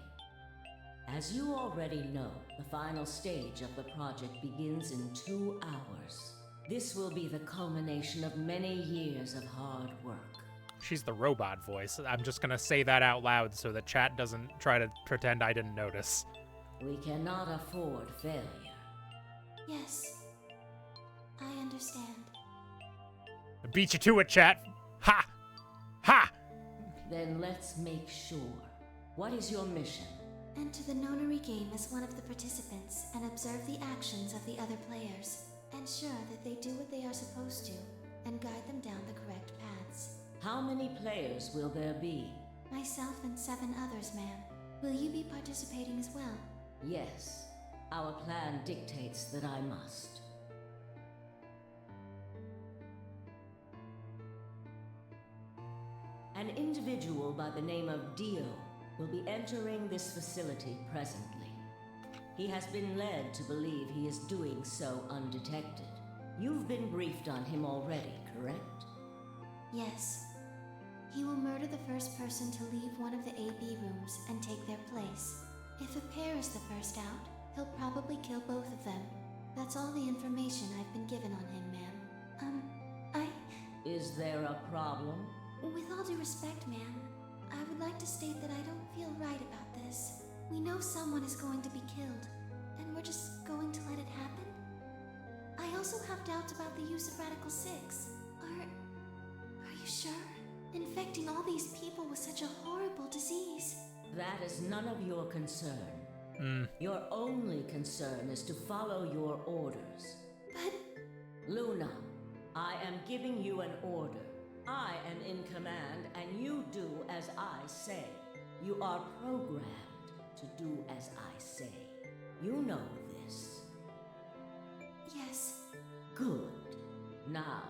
S5: As you already know, the final stage of the project begins in 2 hours. This will be the culmination of many years of hard work.
S1: She's the robot voice. I'm just gonna say that out loud so the chat doesn't try to pretend I didn't notice.
S5: We cannot afford failure.
S6: Yes, I understand.
S1: I beat you to it, chat. Ha! Ha!
S5: Then let's make sure. What is your mission?
S6: Enter the nonary game as one of the participants and observe the actions of the other players. Ensure that they do what they are supposed to and guide them down the correct paths.
S5: How many players will there be?
S6: Myself and 7 others, ma'am. Will you be participating as well?
S5: Yes. Our plan dictates that I must. An individual by the name of Dio will be entering this facility presently. He has been led to believe he is doing so undetected. You've been briefed on him already, correct?
S6: Yes. He will murder the first person to leave one of the AB rooms and take their place. If a pair is the first out, he'll probably kill both of them. That's all the information I've been given on him, ma'am.
S5: Is there a problem?
S6: With all due respect, ma'am, I would like to state that I don't feel right about this. We know someone is going to be killed, and we're just going to let it happen? I also have doubts about the use of Radical 6. Are you sure? Infecting all these people with such a horrible disease.
S5: That is none of your concern. Your only concern is to follow your orders.
S6: But...
S5: Luna, I am giving you an order. I am in command, and you do as I say. You are programmed to do as I say. You know this.
S6: Yes.
S5: Good. Now,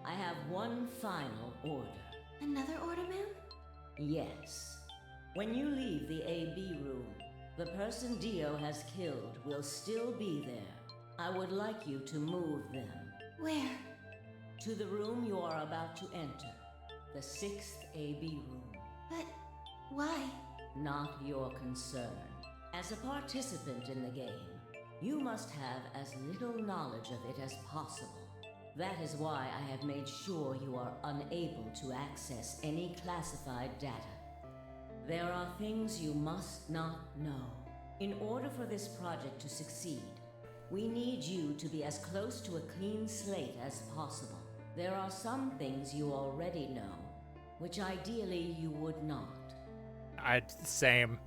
S5: I have one final order.
S6: Another order, ma'am?
S5: Yes. When you leave the AB room, the person Dio has killed will still be there. I would like you to move them.
S6: Where?
S5: To the room you are about to enter. The 6th AB room.
S6: But... why?
S5: Not your concern. As a participant in the game, you must have as little knowledge of it as possible. That is why I have made sure you are unable to access any classified data. There are things you must not know. In order for this project to succeed, we need you to be as close to a clean slate as possible. There are some things you already know, which ideally you would not.
S1: Same.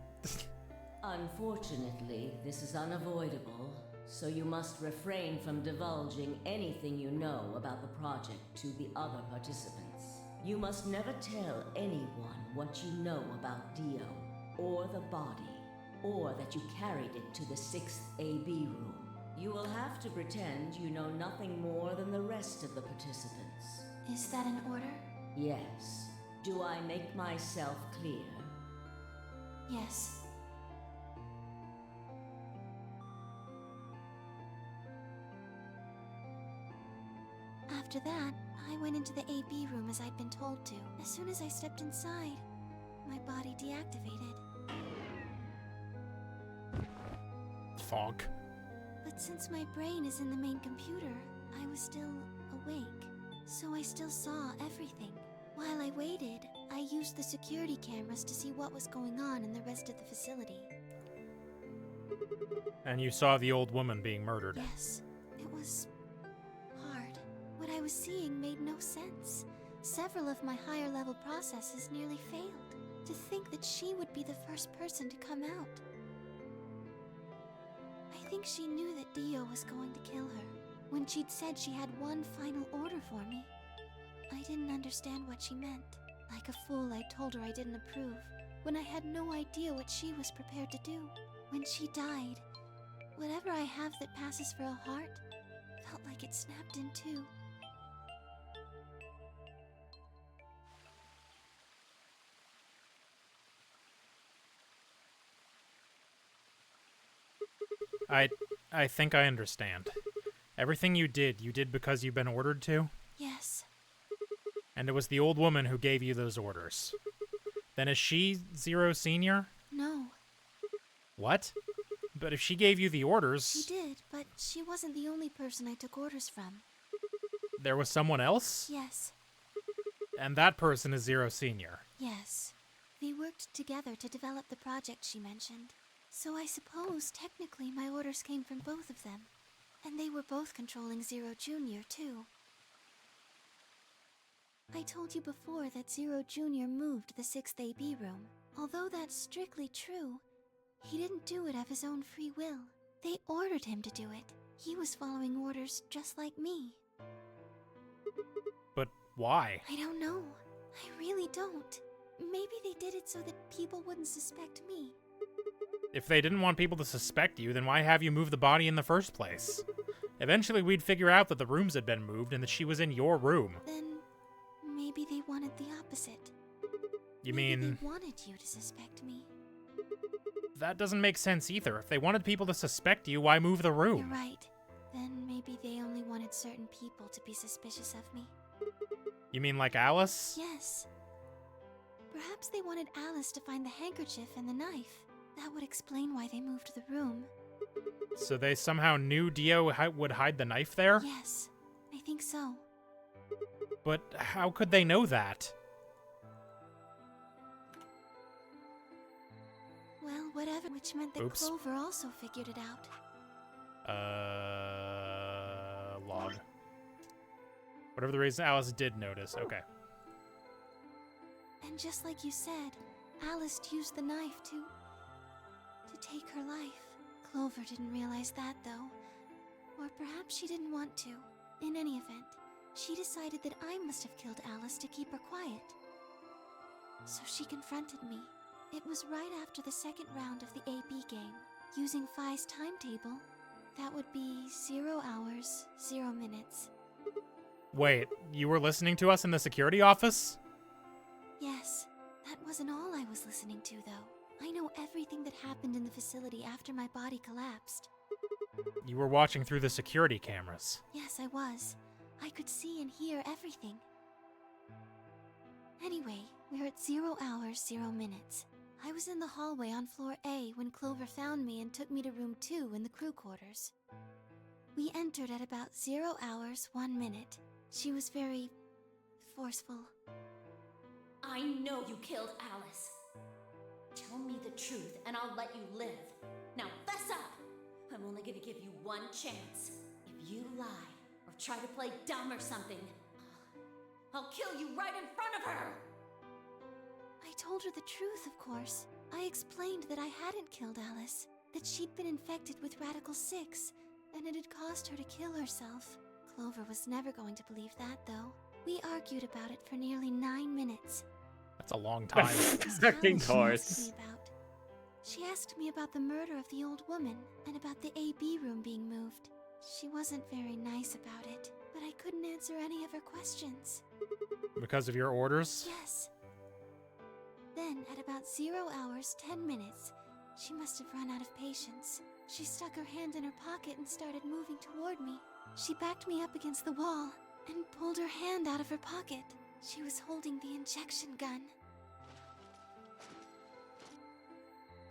S5: Unfortunately, this is unavoidable, so you must refrain from divulging anything you know about the project to the other participants. You must never tell anyone what you know about Dio, or the body, or that you carried it to the 6th AB room. You will have to pretend you know nothing more than the rest of the participants.
S6: Is that an order?
S5: Yes. Do I make myself clear?
S6: Yes. After that, I went into the AB room as I'd been told to. As soon as I stepped inside, my body deactivated.
S1: Fog.
S6: But since my brain is in the main computer, I was still awake. So I still saw everything. While I waited, I used the security cameras to see what was going on in the rest of the facility.
S1: And you saw the old woman being murdered.
S6: Yes, it was hard. What I was seeing made no sense. Several of my higher level processes nearly failed. To think that she would be the first person to come out. I think she knew that Dio was going to kill her. When she'd said she had one final order for me, I didn't understand what she meant. Like a fool, I told her I didn't approve, when I had no idea what she was prepared to do. When she died, whatever I have that passes for a heart felt like it snapped in two.
S1: I think I understand. Everything you did because you've been ordered to?
S6: Yes.
S1: And it was the old woman who gave you those orders. Then is she Zero Senior?
S6: No.
S1: What? But if she gave you the orders...
S6: She did, but she wasn't the only person I took orders from.
S1: There was someone else?
S6: Yes.
S1: And that person is Zero Senior?
S6: Yes. They worked together to develop the project she mentioned. So I suppose, technically, my orders came from both of them. And they were both controlling Zero Junior, too. I told you before that Zero Jr. moved the 6th AB room. Although that's strictly true, he didn't do it of his own free will. They ordered him to do it. He was following orders just like me.
S1: But why?
S6: I don't know. I really don't. Maybe they did it so that people wouldn't suspect me.
S1: If they didn't want people to suspect you, then why have you moved the body in the first place? Eventually, we'd figure out that the rooms had been moved and that she was in your room.
S6: Then maybe they wanted the opposite.
S1: You
S6: Maybe
S1: mean...
S6: they wanted you to suspect me.
S1: That doesn't make sense either. If they wanted people to suspect you, why move the room?
S6: You're right. Then maybe they only wanted certain people to be suspicious of me.
S1: You mean like Alice?
S6: Yes. Perhaps they wanted Alice to find the handkerchief and the knife. That would explain why they moved the room.
S1: So they somehow knew Dio would hide the knife there?
S6: Yes, I think so.
S1: But how could they know that?
S6: Well, whatever, which meant that
S1: Oops.
S6: Clover also figured it out.
S1: Log. Whatever the reason, Alice did notice. Okay.
S6: And just like you said, Alice used the knife to take her life. Clover didn't realize that, though. Or perhaps she didn't want to. In any event, she decided that I must have killed Alice to keep her quiet. So she confronted me. It was right after the second round of the AB game. Using Phi's timetable, that would be 0 hours, 0 minutes.
S1: Wait, you were listening to us in the security office?
S6: Yes, that wasn't all I was listening to, though. I know everything that happened in the facility after my body collapsed.
S1: You were watching through the security cameras.
S6: Yes, I was. I could see and hear everything. Anyway, we're at 0 hours, 0 minutes. I was in the hallway on floor A when Clover found me and took me to room 2 in the crew quarters. We entered at about 0 hours, 1 minute. She was very forceful.
S8: I know you killed Alice. Tell me the truth and I'll let you live. Now fess up! I'm only gonna give you one chance. If you lie or try to play dumb or something, I'll kill you right in front of her!
S6: I told her the truth, of course. I explained that I hadn't killed Alice, that she'd been infected with Radical 6, and it had caused her to kill herself. Clover was never going to believe that, though. We argued about it for nearly 9 minutes.
S1: That's a long time.
S2: Fucking course.
S6: She asked me about the murder of the old woman and about the AB room being moved. She wasn't very nice about it, but I couldn't answer any of her questions.
S1: Because of your orders?
S6: Yes. Then, at about 0 hours, 10 minutes, she must have run out of patience. She stuck her hand in her pocket and started moving toward me. She backed me up against the wall and pulled her hand out of her pocket. She was holding the injection gun.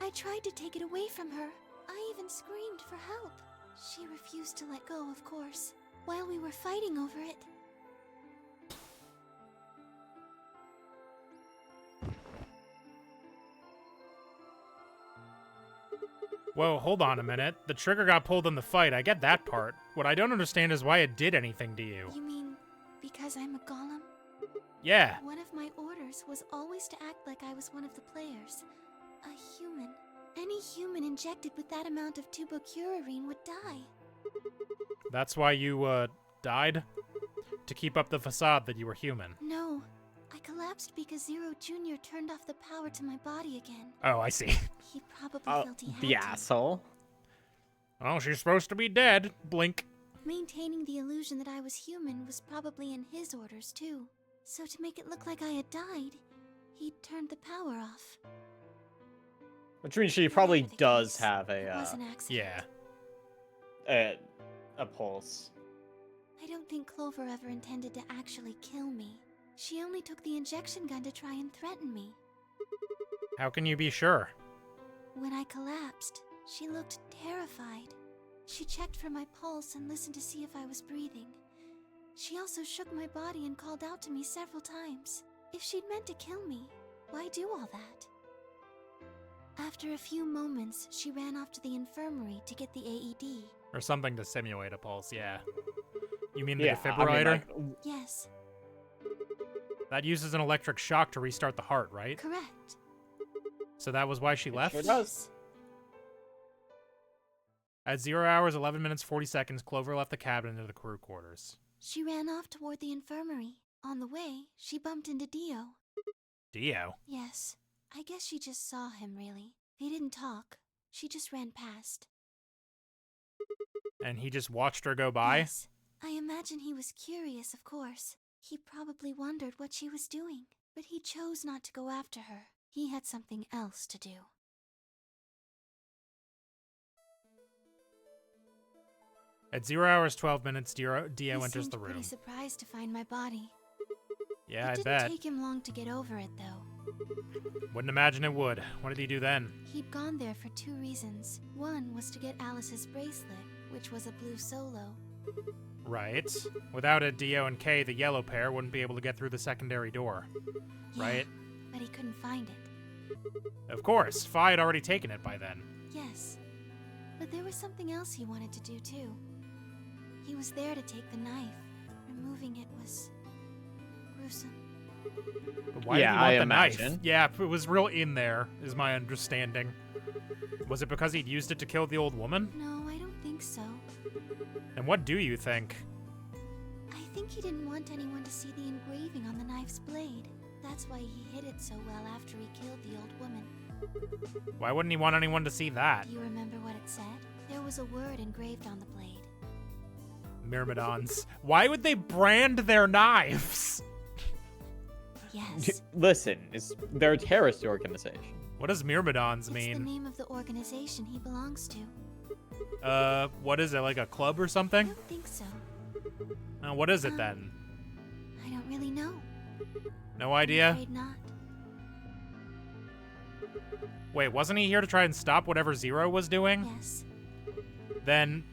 S6: I tried to take it away from her. I even screamed for help. She refused to let go, of course, while we were fighting over it.
S1: Whoa, hold on a minute. The trigger got pulled in the fight. I get that part. What I don't understand is why it did anything to you.
S6: You mean because I'm a golem?
S1: Yeah.
S6: One of my orders was always to act like I was one of the players. A human. Any human injected with that amount of tubocurarine would die.
S1: That's why you, died? To keep up the facade that you were human.
S6: No. I collapsed because Zero Jr. turned off the power to my body again.
S1: Oh, I see.
S6: He probably felt he had
S2: the
S6: to.
S2: asshole.
S1: Oh, she's supposed to be dead. Blink.
S6: Maintaining the illusion that I was human was probably in his orders, too. So to make it look like I had died, he turned the power off.
S2: Which means she probably
S6: Whatever the
S2: does
S6: case,
S2: have
S6: it was
S2: a,
S6: an accident.
S1: Yeah.
S2: a pulse.
S6: I don't think Clover ever intended to actually kill me. She only took the injection gun to try and threaten me.
S1: How can you be sure?
S6: When I collapsed, she looked terrified. She checked for my pulse and listened to see if I was breathing. She also shook my body and called out to me several times. If she'd meant to kill me, why do all that? After a few moments, she ran off to the infirmary to get the AED.
S1: Or something to simulate a pulse, yeah. You mean the
S2: Yeah,
S1: defibrillator?
S6: Yes.
S1: That uses an electric shock to restart the heart, right?
S6: Correct.
S1: So that was why she left?
S2: Sure does.
S1: At 0 hours, 11 minutes, 40 seconds, Clover left the cabin into the crew quarters.
S6: She ran off toward the infirmary. On the way, she bumped into Dio.
S1: Dio?
S6: Yes. I guess she just saw him, really. He didn't talk. She just ran past.
S1: And he just watched her go by?
S6: Yes. I imagine he was curious, of course. He probably wondered what she was doing. But he chose not to go after her. He had something else to do.
S1: At 0 hours, 12 minutes, Dio
S6: He
S1: enters
S6: seemed
S1: the room.
S6: pretty surprised to find my body.
S1: Yeah, I
S6: It
S1: bet.
S6: didn't take him long to get over it, though.
S1: Wouldn't imagine it would. What did he do then?
S6: He'd gone there for 2 reasons. One was to get Alice's bracelet, which was a blue solo.
S1: Right. Without it, Dio and Kay, the yellow pair, wouldn't be able to get through the secondary door.
S6: Yeah,
S1: Right?
S6: but he couldn't find it.
S1: Of course. Fi had already taken it by then.
S6: Yes. But there was something else he wanted to do, too. He was there to take the knife. Removing it was gruesome.
S1: But why
S2: Yeah,
S1: did he want
S2: I
S1: the
S2: imagine.
S1: knife? Yeah, it was real in there, is my understanding. Was it because he'd used it to kill the old woman?
S6: No, I don't think so.
S1: And what do you think?
S6: I think he didn't want anyone to see the engraving on the knife's blade. That's why he hid it so well after he killed the old woman.
S1: Why wouldn't he want anyone to see that?
S6: Do you remember what it said? There was a word engraved on the blade.
S1: Myrmidons. Why would they brand their knives?
S6: Yes.
S2: Listen, they're a terrorist organization.
S1: What does Myrmidons
S6: It's the
S1: mean?
S6: name of the organization he belongs to.
S1: What is it, like a club or
S6: I
S1: something?
S6: don't think so.
S1: What is it then?
S6: I don't really know.
S1: No
S6: I'm
S1: idea?
S6: afraid not.
S1: Wait, wasn't he here to try and stop whatever Zero was doing?
S6: Yes.
S1: Then,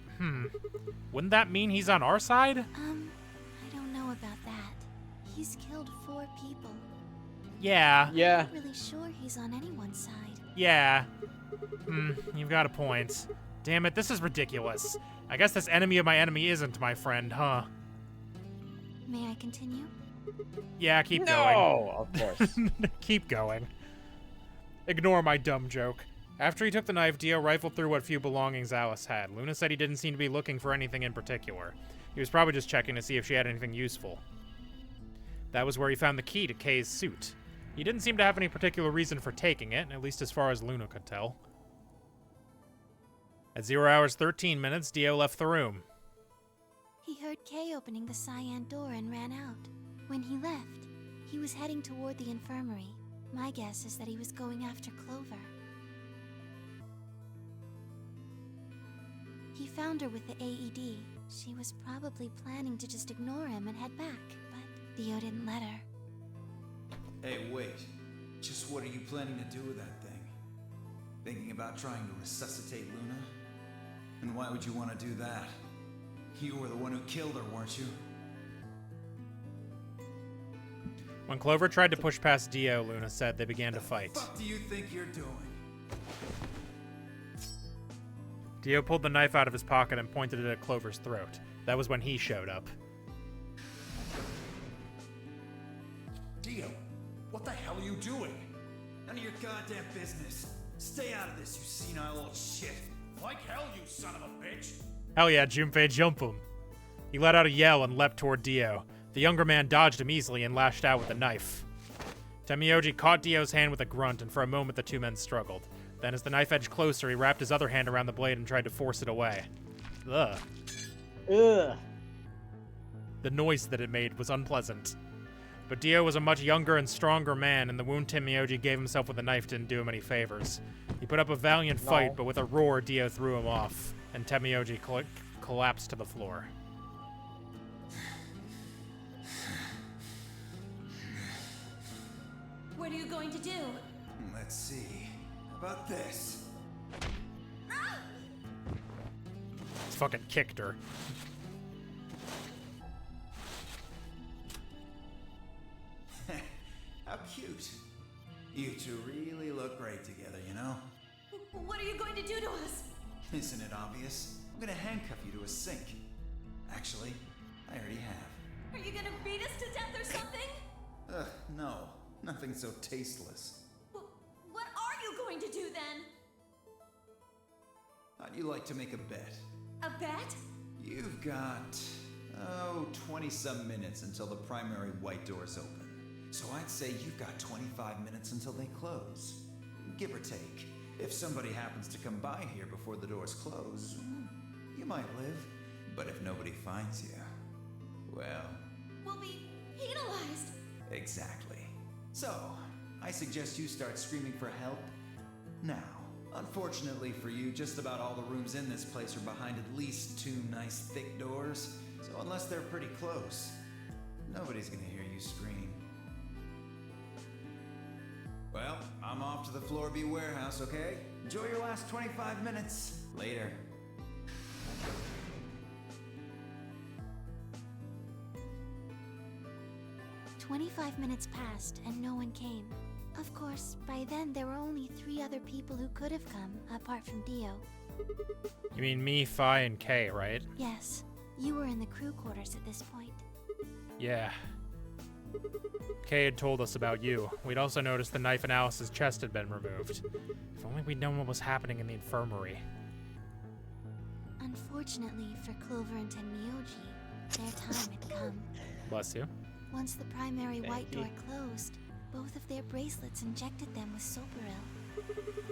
S1: wouldn't that mean he's on our side?
S6: I don't know about that. He's killed 4 people.
S1: Yeah.
S2: Yeah.
S6: I'm not really sure he's on anyone's side.
S1: Yeah. You've got a point. Damn it, this is ridiculous. I guess this enemy of my enemy isn't my friend, huh?
S6: May I continue?
S1: Yeah, keep going.
S2: No, of course.
S1: Keep going. Ignore my dumb joke. After he took the knife, Dio rifled through what few belongings Alice had. Luna said he didn't seem to be looking for anything in particular. He was probably just checking to see if she had anything useful. That was where he found the key to Kay's suit. He didn't seem to have any particular reason for taking it, at least as far as Luna could tell. At 0 hours 13 minutes, Dio left the room.
S6: He heard Kay opening the cyan door and ran out. When he left, he was heading toward the infirmary. My guess is that he was going after Clover. He found her with the AED. She was probably planning to just ignore him and head back, but Dio didn't let her.
S7: Hey, wait. Just what are you planning to do with that thing? Thinking about trying to resuscitate Luna? And why would you want to do that? You were the one who killed her, weren't you?
S1: When Clover tried to push past Dio, Luna said they began to fight.
S7: What the fuck do you think you're doing?
S1: Dio pulled the knife out of his pocket and pointed it at Clover's throat. That was when he showed up.
S4: Dio, what the hell are you doing?
S7: None of your goddamn business. Stay out of this, you senile old shit.
S4: Like hell, you son of a bitch!
S1: Hell yeah, Junpei, jump him. He let out a yell and leapt toward Dio. The younger man dodged him easily and lashed out with a knife. Temioji caught Dio's hand with a grunt, and for a moment the two men struggled. Then as the knife edged closer, he wrapped his other hand around the blade and tried to force it away. Ugh.
S2: Ugh.
S1: The noise that it made was unpleasant. But Dio was a much younger and stronger man, and the wound Temioji gave himself with a knife didn't do him any favors. He put up a valiant fight, but with a roar, Dio threw him off, and Temioji collapsed to the floor.
S8: What are you going to do?
S7: Let's see. How about this?
S1: He fucking kicked her.
S7: How cute. You two really look great together, you know?
S8: What are you going to do to us?
S7: Isn't it obvious? I'm gonna handcuff you to a sink. Actually, I already have.
S8: Are you gonna beat us to death or something?
S7: Ugh, no. Nothing so tasteless.
S8: What are you going to do then?
S7: How'd you like to make a bet?
S8: A bet?
S7: You've got, 20-some minutes until the primary white doors open. So I'd say you've got 25 minutes until they close. Give or take. If somebody happens to come by here before the doors close, you might live. But if nobody finds you, well...
S8: We'll be penalized.
S7: Exactly. So, I suggest you start screaming for help now. Unfortunately for you, just about all the rooms in this place are behind at least 2 nice thick doors, so unless they're pretty close, nobody's gonna hear you scream. Well, I'm off to the Floor B warehouse, okay? Enjoy your last 25 minutes. Later.
S6: 25 minutes passed and no one came. Of course, by then there were only 3 other people who could have come, apart from Dio.
S1: You mean me, Phi, and Kay, right?
S6: Yes, you were in the crew quarters at this point.
S1: Yeah. Kay had told us about you. We'd also noticed the knife in Alice's chest had been removed. If only we'd known what was happening in the infirmary.
S6: Unfortunately for Clover and Tenmyoji, their time had come.
S1: Bless you.
S6: Once the primary
S2: Thank
S6: white
S2: you.
S6: door closed, both of their bracelets injected them with Soperil.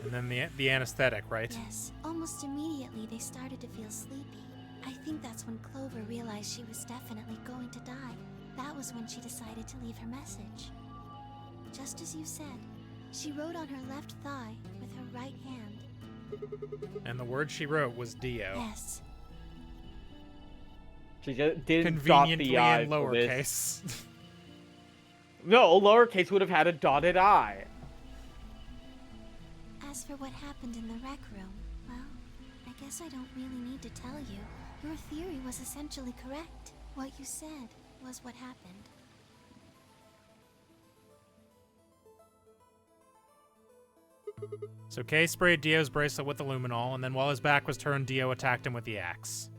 S1: And then the anesthetic, right?
S6: Yes, almost immediately they started to feel sleepy. I think that's when Clover realized she was definitely going to die. That was when she decided to leave her message. Just as you said, she wrote on her left thigh with her right hand.
S1: And the word she wrote was Dio.
S6: Yes.
S2: She just didn't dot
S1: Conveniently
S2: the I
S1: in
S2: for this.
S1: lowercase.
S2: No, lowercase would have had a dotted I.
S6: As for what happened in the rec room, well, I guess I don't really need to tell you. Your theory was essentially correct. What you said was what happened.
S1: So Kay sprayed Dio's bracelet with the luminol, and then while his back was turned, Dio attacked him with the axe.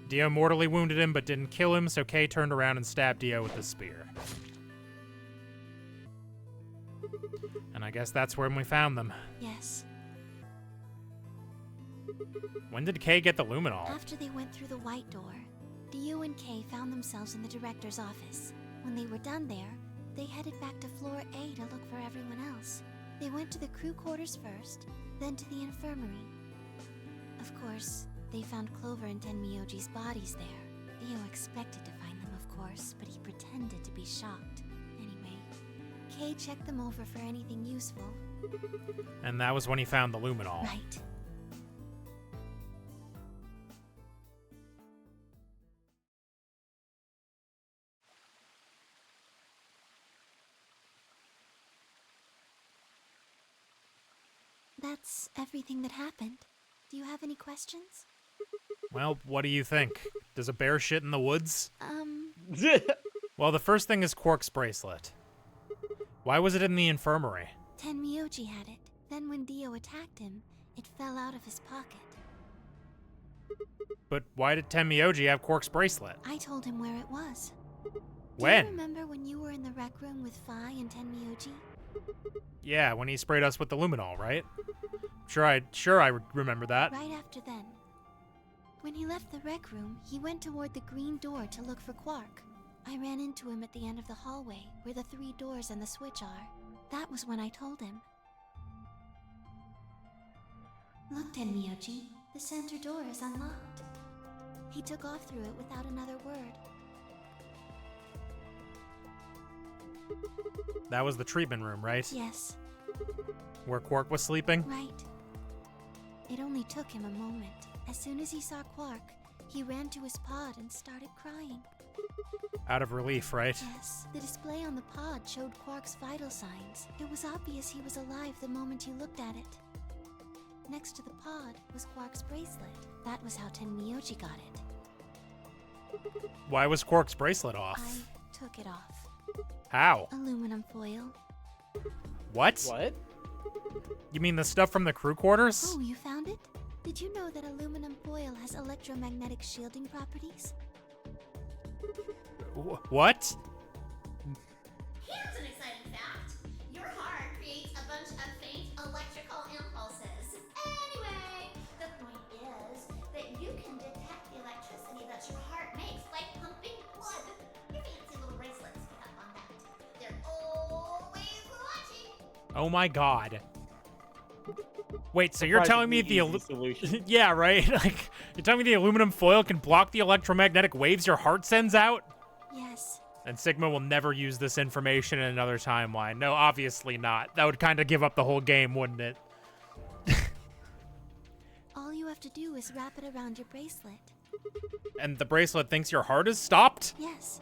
S1: Dio mortally wounded him but didn't kill him, so Kay turned around and stabbed Dio with the spear. And I guess that's when we found them.
S6: Yes.
S1: When did Kay get the luminol?
S6: After they went through the white door, Dio and Kay found themselves in the director's office. When they were done there, they headed back to floor A to look for everyone else. They went to the crew quarters first, then to the infirmary. Of course, they found Clover and Tenmyoji's bodies there. Dio expected to find them, of course, but he pretended to be shocked. Anyway, Kay checked them over for anything useful.
S1: And that was when he found the luminol.
S6: Right. That's everything that happened. Do you have any questions?
S1: Well, what do you think? Does a bear shit in the woods? Well, the first thing is Quark's bracelet. Why was it in the infirmary?
S6: Tenmyoji had it. Then when Dio attacked him, it fell out of his pocket.
S1: But why did Tenmyoji have Quark's bracelet?
S6: I told him where it was.
S1: When?
S6: Do you remember when you were in the rec room with Phi and Tenmyoji?
S1: Yeah, when he sprayed us with the luminol, right? Sure I remember that.
S6: Right after then. When he left the rec room, he went toward the green door to look for Quark. I ran into him at the end of the hallway, where the 3 doors and the switch are. That was when I told him. Look, Tenmyoji, the center door is unlocked. He took off through it without another word.
S1: That was the treatment room, right?
S6: Yes,
S1: Where Quark was sleeping?
S6: right. It only took him a moment. As soon as he saw Quark, he ran to his pod and started crying.
S1: Out of relief, right?
S6: Yes, the display on the pod showed Quark's vital signs. It was obvious he was alive the moment you looked at it. Next to the pod was Quark's bracelet. That was how Tenmyoji got it.
S1: Why was Quark's bracelet off?
S6: I took it off.
S1: How?
S6: Aluminum foil.
S1: What?
S2: What?
S1: You mean the stuff from the crew quarters?
S6: Oh, you found it? Did you know that aluminum foil has electromagnetic shielding properties?
S1: What?
S8: Here's an exciting fact. Your heart creates a bunch of faint electrical impulses. Anyway, the point is that you can detect the electricity that your heart makes by pumping blood. Your fancy little bracelets pick up on that. They're always watching.
S1: Oh my god. Wait, so you're telling me the
S2: solution.
S1: yeah, right? Like, you're telling me the aluminum foil can block the electromagnetic waves your heart sends out?
S6: Yes.
S1: And Sigma will never use this information in another timeline. No, obviously not. That would kind of give up the whole game, wouldn't it?
S6: All you have to do is wrap it around your bracelet.
S1: And the bracelet thinks your heart is stopped?
S6: Yes.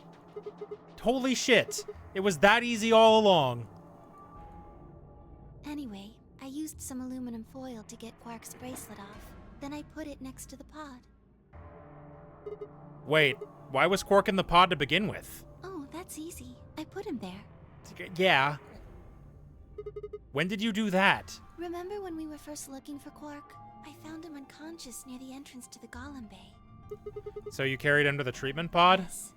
S1: Holy shit. It was that easy all along.
S6: Anyway, I used some aluminum foil to get Quark's bracelet off. Then I put it next to the pod.
S1: Wait, why was Quark in the pod to begin with?
S6: Oh, that's easy. I put him there.
S1: Yeah. When did you do that?
S6: Remember when we were first looking for Quark? I found him unconscious near the entrance to the Golem Bay.
S1: So you carried him to the treatment pod?
S6: Yes.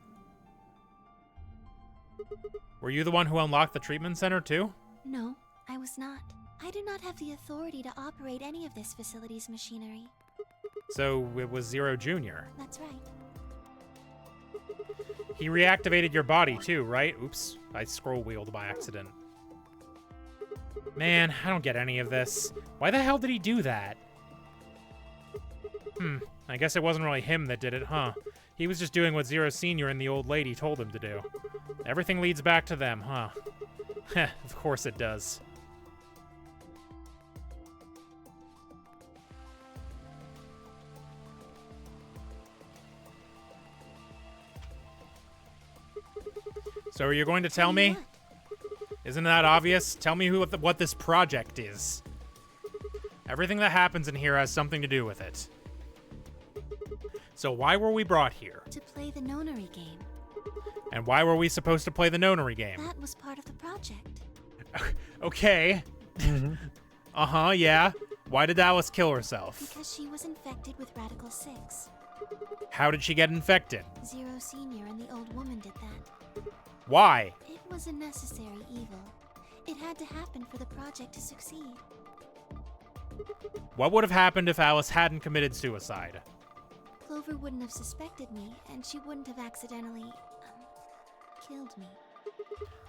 S1: Were you the one who unlocked the treatment center too?
S6: No, I was not. I do not have the authority to operate any of this facility's machinery.
S1: So it was Zero Jr.
S6: That's right.
S1: He reactivated your body too, right? Oops, I scroll wheeled by accident. Man, I don't get any of this. Why the hell did he do that? I guess it wasn't really him that did it, huh? He was just doing what Zero Senior and the old lady told him to do. Everything leads back to them, huh? Heh, of course it does. So are you going to tell me? Isn't that obvious? Tell me what this project is. Everything that happens in here has something to do with it. So why were we brought here?
S6: To play the nonary game.
S1: And why were we supposed to play the nonary game?
S6: That was part of the project.
S1: Okay. Uh-huh, yeah. Why did Alice kill herself?
S6: Because she was infected with Radical 6.
S1: How did she get infected?
S6: Zero Senior and the old woman did that.
S1: Why?
S6: It was a necessary evil. It had to happen for the project to succeed.
S1: What would have happened if Alice hadn't committed suicide?
S6: Clover wouldn't have suspected me, and she wouldn't have accidentally, killed me.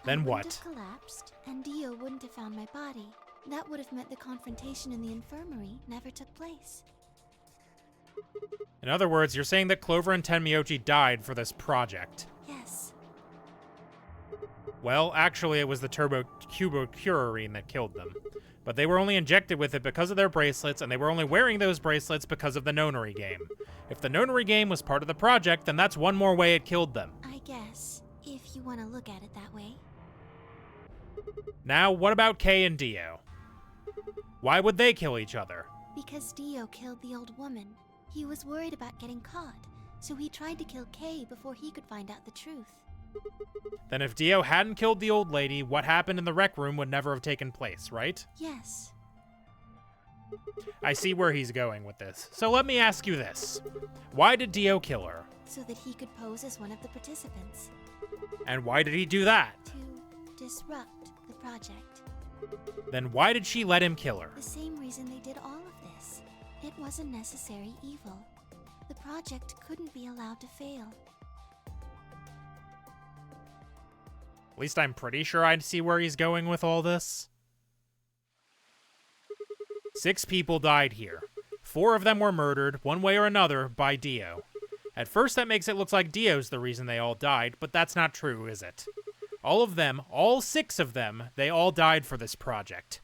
S1: Then
S6: I
S1: what?
S6: wouldn't have collapsed, and Dio wouldn't have found my body. That would have meant the confrontation in the infirmary never took place.
S1: In other words, you're saying that Clover and Tenmyoji died for this project.
S6: Yes.
S1: Well, actually, it was the Cubo-Curarine that killed them. But they were only injected with it because of their bracelets, and they were only wearing those bracelets because of the nonary game. If the nonary game was part of the project, then that's one more way it killed them.
S6: I guess, if you want to look at it that way.
S1: Now, what about Kay and Dio? Why would they kill each other?
S6: Because Dio killed the old woman. He was worried about getting caught, so he tried to kill Kay before he could find out the truth.
S1: Then if Dio hadn't killed the old lady, what happened in the rec room would never have taken place, right?
S6: Yes.
S1: I see where he's going with this. So let me ask you this. Why did Dio kill her?
S6: So that he could pose as one of the participants.
S1: And why did he do that?
S6: To disrupt the project.
S1: Then why did she let him kill her?
S6: The same reason they did all of this. It was a necessary evil. The project couldn't be allowed to fail.
S1: At least I'm pretty sure I see where he's going with all this. 6 people died here. 4 of them were murdered, one way or another, by Dio. At first that makes it look like Dio's the reason they all died, but that's not true, is it? All of them, all 6 of them, they all died for this project.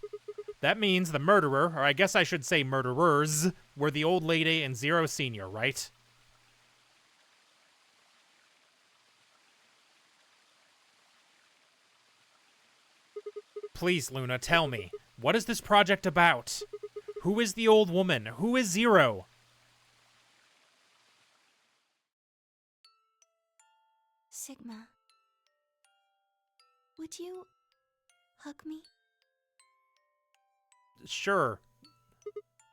S1: That means the murderer, or I guess I should say murderers, were the old lady and Zero Senior, right? Please, Luna, tell me. What is this project about? Who is the old woman? Who is Zero?
S6: Sigma. Would you hug me?
S1: Sure.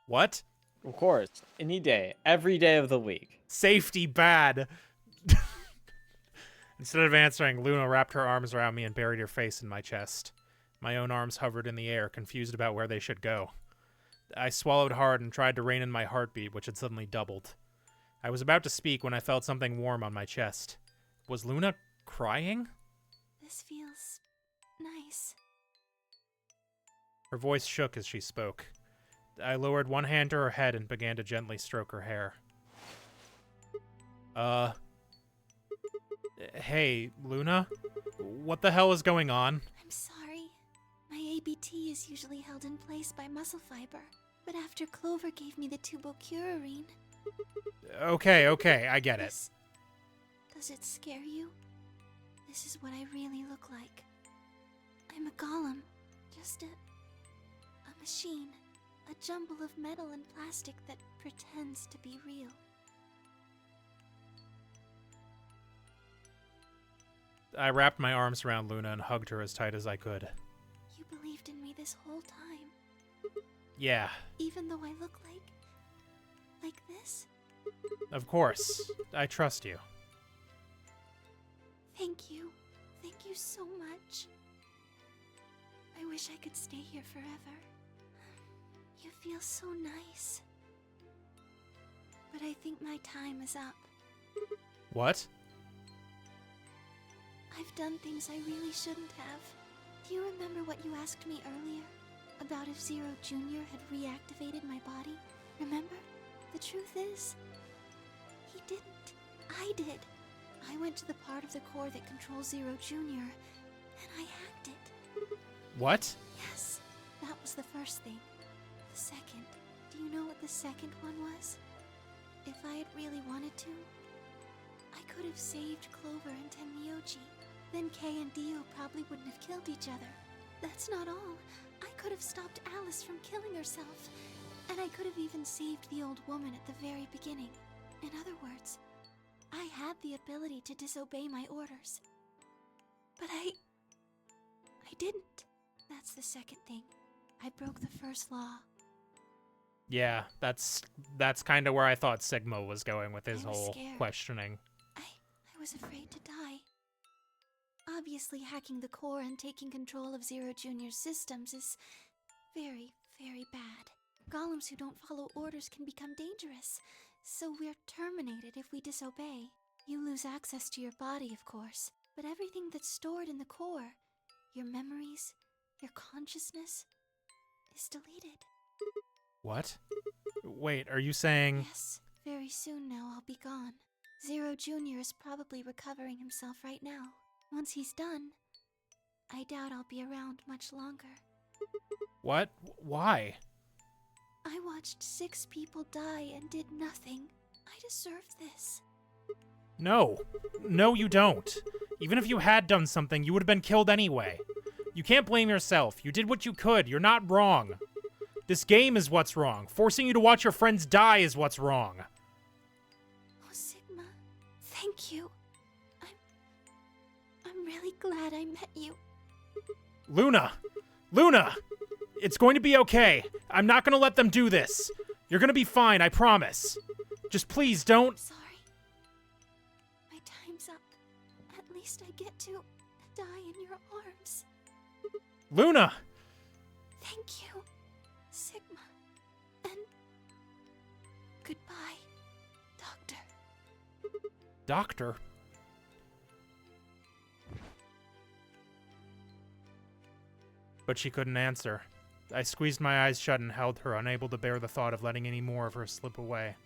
S1: What?
S2: Of course. Any day. Every day of the week.
S1: Safety bad. Instead of answering, Luna wrapped her arms around me and buried her face in my chest. My own arms hovered in the air, confused about where they should go. I swallowed hard and tried to rein in my heartbeat, which had suddenly doubled. I was about to speak when I felt something warm on my chest. Was Luna crying?
S6: This feels nice.
S1: Her voice shook as she spoke. I lowered one hand to her head and began to gently stroke her hair. Hey, Luna? What the hell is going on?
S6: I'm sorry. My ABT is usually held in place by muscle fiber, but after Clover gave me the tubocurarine...
S1: Okay, I get it.
S6: Does it scare you? This is what I really look like. I'm a golem. Just a machine. A jumble of metal and plastic that pretends to be real.
S1: I wrapped my arms around Luna and hugged her as tight as I could.
S6: You believed in me this whole time.
S1: Yeah.
S6: Even though I look like this?
S1: Of course. I trust you.
S6: Thank you. Thank you so much. I wish I could stay here forever. You feel so nice. But I think my time is up.
S1: What?
S6: I've done things I really shouldn't have. Do you remember what you asked me earlier? About if Zero Jr. had reactivated my body? Remember? The truth is, he didn't. I did. I went to the part of the core that controls Zero Jr., and I hacked it.
S1: What?
S6: Yes, that was the first thing. The second. Do you know what the second one was? If I had really wanted to, I could have saved Clover and Tenmyoji. Then Kei and Dio probably wouldn't have killed each other. That's not all. I could have stopped Alice from killing herself. And I could have even saved the old woman at the very beginning. In other words, I had the ability to disobey my orders. But I didn't. That's the second thing. I broke the first law.
S1: Yeah, that's kind of where I thought Sigma was going with his
S6: I was
S1: whole
S6: scared.
S1: questioning.
S6: I was afraid to die. Obviously, hacking the core and taking control of Zero Jr.'s systems is very, very bad. Golems who don't follow orders can become dangerous, so we're terminated if we disobey. You lose access to your body, of course, but everything that's stored in the core, your memories, your consciousness, is deleted.
S1: What? Wait, are you saying...
S6: Yes, very soon now I'll be gone. Zero Jr. is probably recovering himself right now. Once he's done, I doubt I'll be around much longer.
S1: What? Why?
S6: I watched 6 people die and did nothing. I deserve this.
S1: No. No, you don't. Even if you had done something, you would have been killed anyway. You can't blame yourself. You did what you could. You're not wrong. This game is what's wrong. Forcing you to watch your friends die is what's wrong.
S6: Oh, Sigma, thank you. I'm really glad I met you.
S1: Luna! Luna! It's going to be okay. I'm not going to let them do this. You're going to be fine, I promise. Just please don't...
S6: Sorry. My time's up. At least I get to die in your arms.
S1: Luna!
S6: Thank you, Sigma. And goodbye, Doctor.
S1: Doctor? But she couldn't answer. I squeezed my eyes shut and held her, unable to bear the thought of letting any more of her slip away.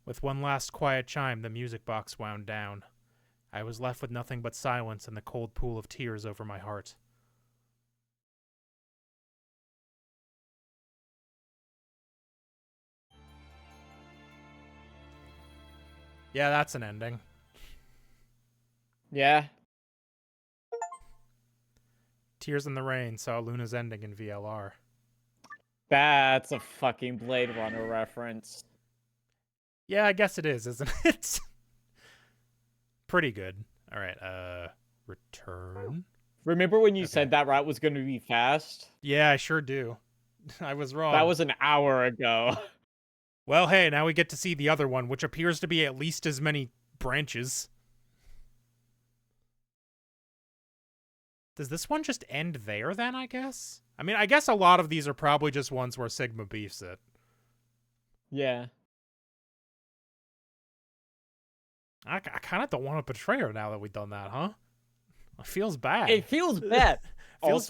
S1: With one last quiet chime, the music box wound down. I was left with nothing but silence and the cold pool of tears over my heart. Yeah, that's an ending.
S2: Yeah.
S1: Tears in the Rain saw Luna's ending in VLR.
S2: That's a fucking Blade Runner reference.
S1: Yeah, I guess it is, isn't it? Pretty good. All right, return.
S2: Remember when you
S1: Okay.
S2: said that route was going to be fast?
S1: Yeah, I sure do. I was wrong.
S2: That was an hour ago.
S1: Well, hey, now we get to see the other one, which appears to be at least as many branches. Does this one just end there, then, I guess? I mean, I guess a lot of these are probably just ones where Sigma beefs it.
S2: Yeah.
S1: I kind of don't want to betray her now that we've done that, huh? It feels bad.
S2: It feels bad.
S1: Feels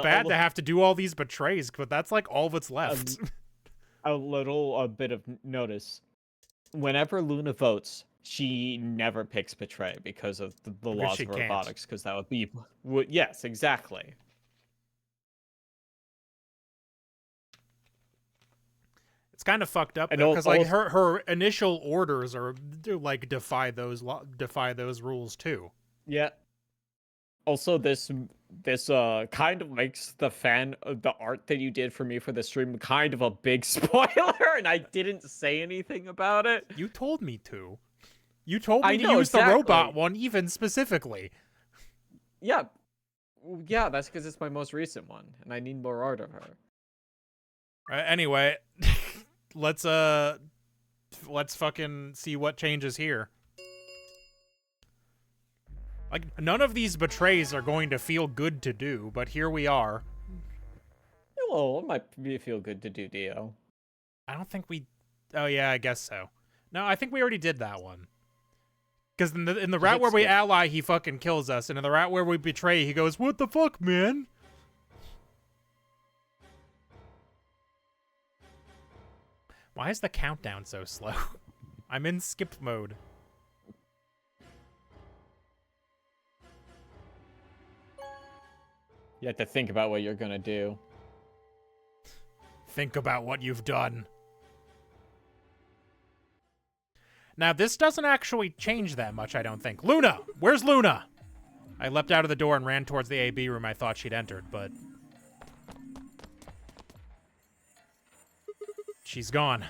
S1: bad to have to do all these betrays, but that's like all that's left.
S2: A bit of notice. Whenever Luna votes, she never picks betray because of the laws
S1: she
S2: of
S1: can't.
S2: robotics, because that would be... Yes, exactly.
S1: It's kind of fucked up
S2: And
S1: because like
S2: also-
S1: her initial orders are like defy those rules too.
S2: Yeah. Also, this kind of makes the art that you did for me for the stream kind of a big spoiler, and I didn't say anything about it.
S1: You told me to. You told me
S2: I
S1: to
S2: know,
S1: use the robot
S2: exactly.
S1: one even specifically.
S2: Yeah. Yeah, that's because it's my most recent one, and I need more art of her.
S1: Anyway, let's fucking see what changes here. Like, none of these betrays are going to feel good to do, but here we are.
S2: Well, it might feel good to do, Dio.
S1: I don't think we... Oh, yeah, I guess so. No, I think we already did that one. Because in the route where we ally, he fucking kills us. And in the route where we betray, he goes, "What the fuck, man?" Why is the countdown so slow? I'm in skip mode.
S2: You have to think about what you're gonna do.
S1: Think about what you've done. Now, this doesn't actually change that much, I don't think. Luna! Where's Luna? I leapt out of the door and ran towards the AB room I thought she'd entered, but... she's gone.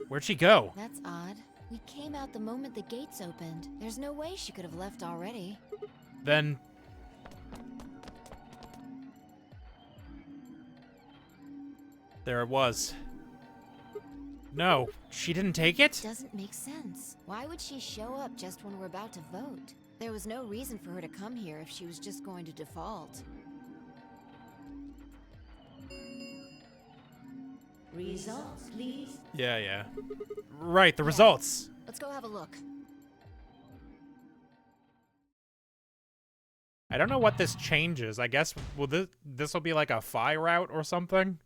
S1: Where'd she go?
S3: That's odd. We came out the moment the gates opened. There's no way she could have left already.
S1: Then... there it was. No, she didn't take it?
S3: Doesn't make sense. Why would she show up just when we're about to vote? There was no reason for her to come here if she was just going to default.
S5: Results, please.
S1: Yeah. Right, the results.
S3: Let's go have a look.
S1: I don't know what this changes. I guess this will be like a phi route or something?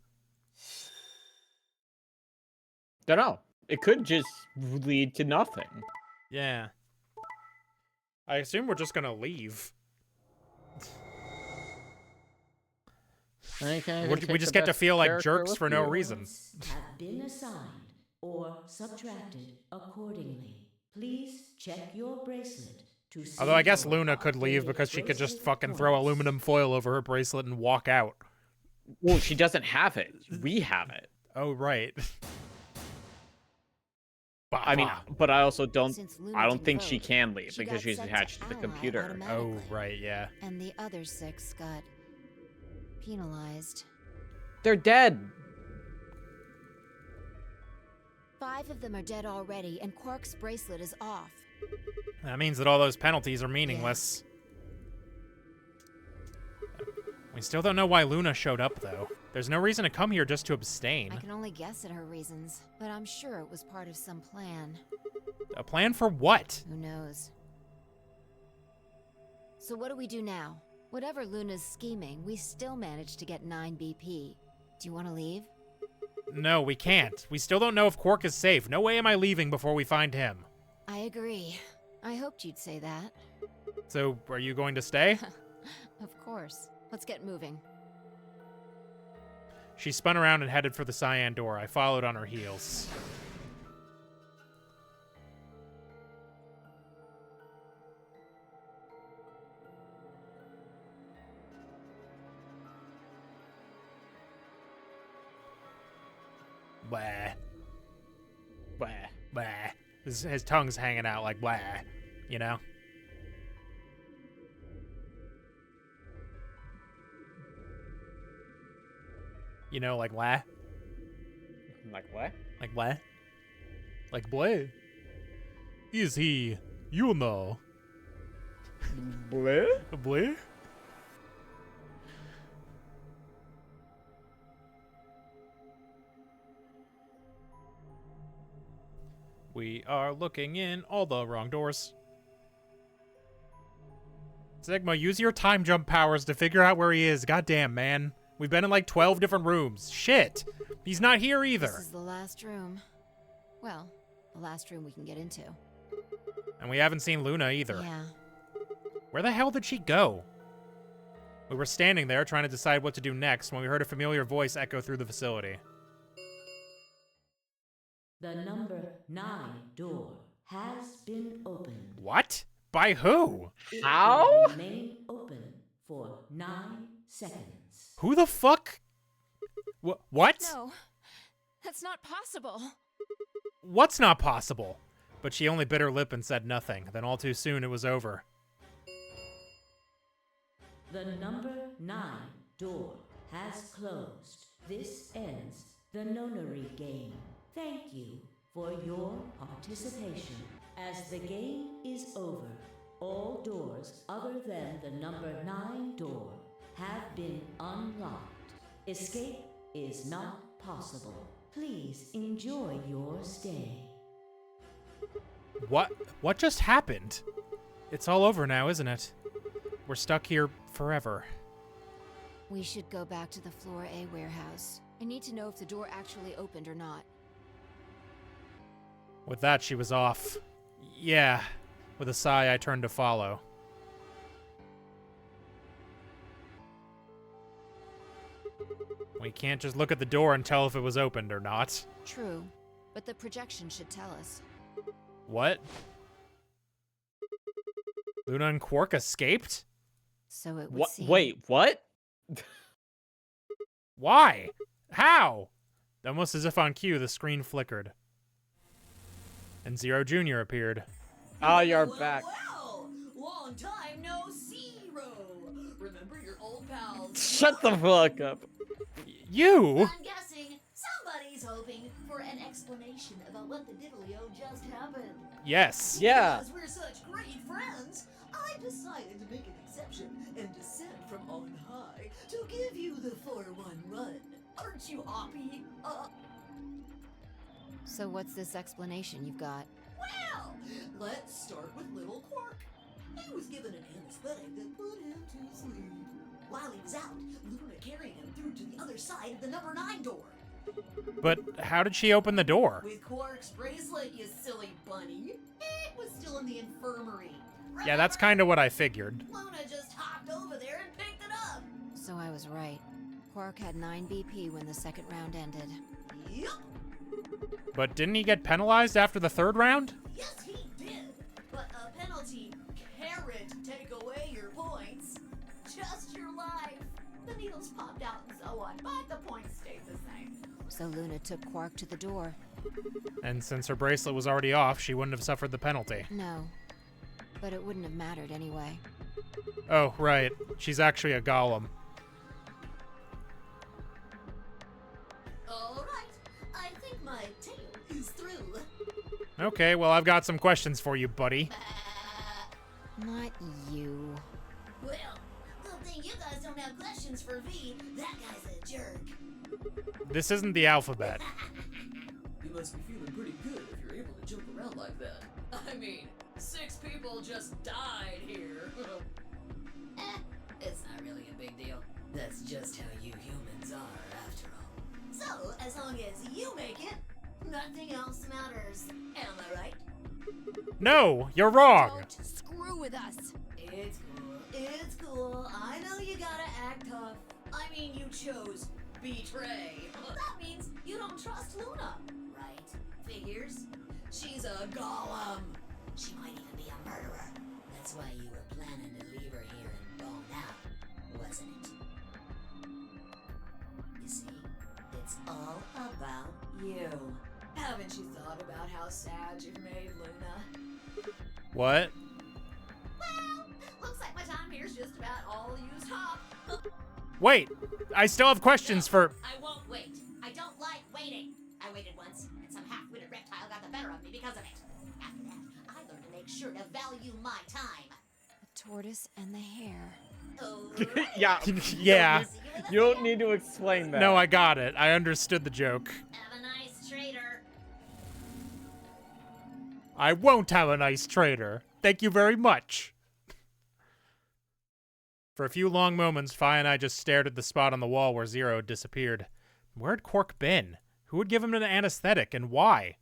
S2: Don't know. It could just lead to nothing.
S1: Yeah. I assume we're just gonna leave. We just get to feel like jerks for no reason.
S5: Have been assigned or subtracted accordingly. Please check your bracelet to see.
S1: Although I guess
S5: your
S1: Luna could leave
S5: updated
S1: because she could just
S5: bracelet
S1: fucking throw
S5: points.
S1: aluminum foil over her bracelet and walk out.
S2: Well, she doesn't have it. We have it.
S1: Oh, right.
S2: I mean, but I also don't...
S3: Since Luna
S2: I don't
S3: didn't
S2: think she
S3: vote,
S2: can leave
S3: she
S2: because
S3: got
S2: she's
S3: sent
S2: attached to the
S3: Ally
S2: computer.
S3: automatically.
S1: Oh, right, yeah.
S3: And the other 6 got penalized.
S2: They're dead.
S3: 5 of them are dead already, and Quark's bracelet is off.
S1: That means that all those penalties are meaningless. We still don't know why Luna showed up, though. There's no reason to come here just to abstain.
S3: I can only guess at her reasons, but I'm sure it was part of some plan.
S1: A plan for what?
S3: Who knows? So what do we do now? Whatever Luna's scheming, we still managed to get 9 BP. Do you want to leave?
S1: No, we can't. We still don't know if Quark is safe. No way am I leaving before we find him.
S3: I agree. I hoped you'd say that.
S1: So, are you going to stay?
S3: Of course. Let's get moving.
S1: She spun around and headed for the cyan door. I followed on her heels. Blah.
S2: Bah.
S1: Blah. His tongue's hanging out like blah. You know? You know, like wah?
S2: Like what?
S1: Like what? Like bleh? Is he, you know,
S2: Bleh?
S1: bleh? We are looking in all the wrong doors. Sigma, use your time jump powers to figure out where he is. Goddamn, man. We've been in like 12 different rooms. Shit. He's not here either.
S3: This is the last room. Well, the last room we can get into.
S1: And we haven't seen Luna either.
S3: Yeah.
S1: Where the hell did she go? We were standing there trying to decide what to do next when we heard a familiar voice echo through the facility.
S5: The number 9 door has been opened.
S1: What? By who?
S5: It
S2: How?
S5: will remain open for 9 seconds.
S1: Who the fuck? What?
S9: No, that's not possible.
S1: What's not possible? But she only bit her lip and said nothing. Then all too soon it was over.
S5: The number 9 door has closed. This ends the nonary game. Thank you for your participation. As the game is over, all doors other than the number 9 door have been unlocked. Escape is not possible. Please enjoy your stay.
S1: What just happened? It's all over now, isn't it? We're stuck here forever.
S3: We should go back to the Floor A warehouse. I need to know if the door actually opened or not.
S1: With that, she was off. Yeah. With a sigh, I turned to follow. We can't just look at the door and tell if it was opened or not.
S3: True, but the projection should tell us.
S1: What? Luna and Quark escaped?
S3: So it would
S2: What?
S3: seem.
S2: Wait, what?
S1: Why? How? Almost as if on cue, the screen flickered. And Zero Jr. appeared.
S2: Oh, you're
S8: Well,
S2: back.
S8: well, long time no Zero. Remember your old pals?
S2: Shut the fuck up.
S1: You?
S8: I'm guessing somebody's hoping for an explanation about what the diddlio just happened.
S1: Yes.
S2: Yeah.
S8: Because we're such great friends, I decided to make an exception and descend from on high to give you the 4-1 run. Aren't you happy?
S3: So what's this explanation you've got?
S8: Well, let's start with little Quark. He was given an anesthetic that put him to sleep. While he was out, Luna carried him through to the other side of the number 9 door.
S1: But how did she open the door?
S8: With Quark's bracelet, you silly bunny. It was still in the infirmary.
S1: Yeah, that's kind of what I figured.
S8: Luna just hopped over there and picked it up.
S3: So I was right. Quark had 9 BP when the second round ended.
S8: Yep.
S1: But didn't he get penalized after the third round?
S8: Yes, he did. But a penalty can't take away your points. Just your life. The needles popped out and so on, but the points stayed the same.
S3: So Luna took Quark to the door.
S1: And since her bracelet was already off, she wouldn't have suffered the penalty.
S3: No. But it wouldn't have mattered anyway.
S1: Oh, right. She's actually a golem.
S8: All right. I think my tale is through.
S1: Okay, well, I've got some questions for you, buddy.
S3: Not you.
S8: Well, good thing you guys don't have questions for V. That guy's a jerk.
S1: This isn't the alphabet.
S10: You must be feeling pretty good if you're able to jump around like that. I mean, 6 people just died here.
S8: It's not really a big deal. That's just how you humans are, after all. So, as long as you make it, nothing else matters. Am I right?
S1: No, you're wrong.
S9: Don't screw with us.
S8: It's cool. It's cool. I know you gotta act tough. I mean, you chose betray. That means you don't trust Luna, right? Figures? She's a golem. She might even be a murderer. That's why you were planning to leave her here and bone out, wasn't it? You see, it's all about you. Haven't you thought about how sad you've made Luna?
S1: What?
S8: Well, looks like my time here's just about all used up.
S1: Wait, I still have questions for...
S8: I won't wait. I don't like waiting. I waited once, and some half-witted reptile got the better of me because of it. After that, I learned to make sure to value my time.
S3: The tortoise and the hare.
S8: Oh,
S2: Yeah.
S1: Yeah.
S2: You don't need to explain that.
S1: No, I got it. I understood the joke.
S8: have a nice trader.
S1: I won't have a nice trader. Thank you very much. For a few long moments, Fi and I just stared at the spot on the wall where Zero had disappeared. Where'd Quark been? Who would give him an anesthetic, and why?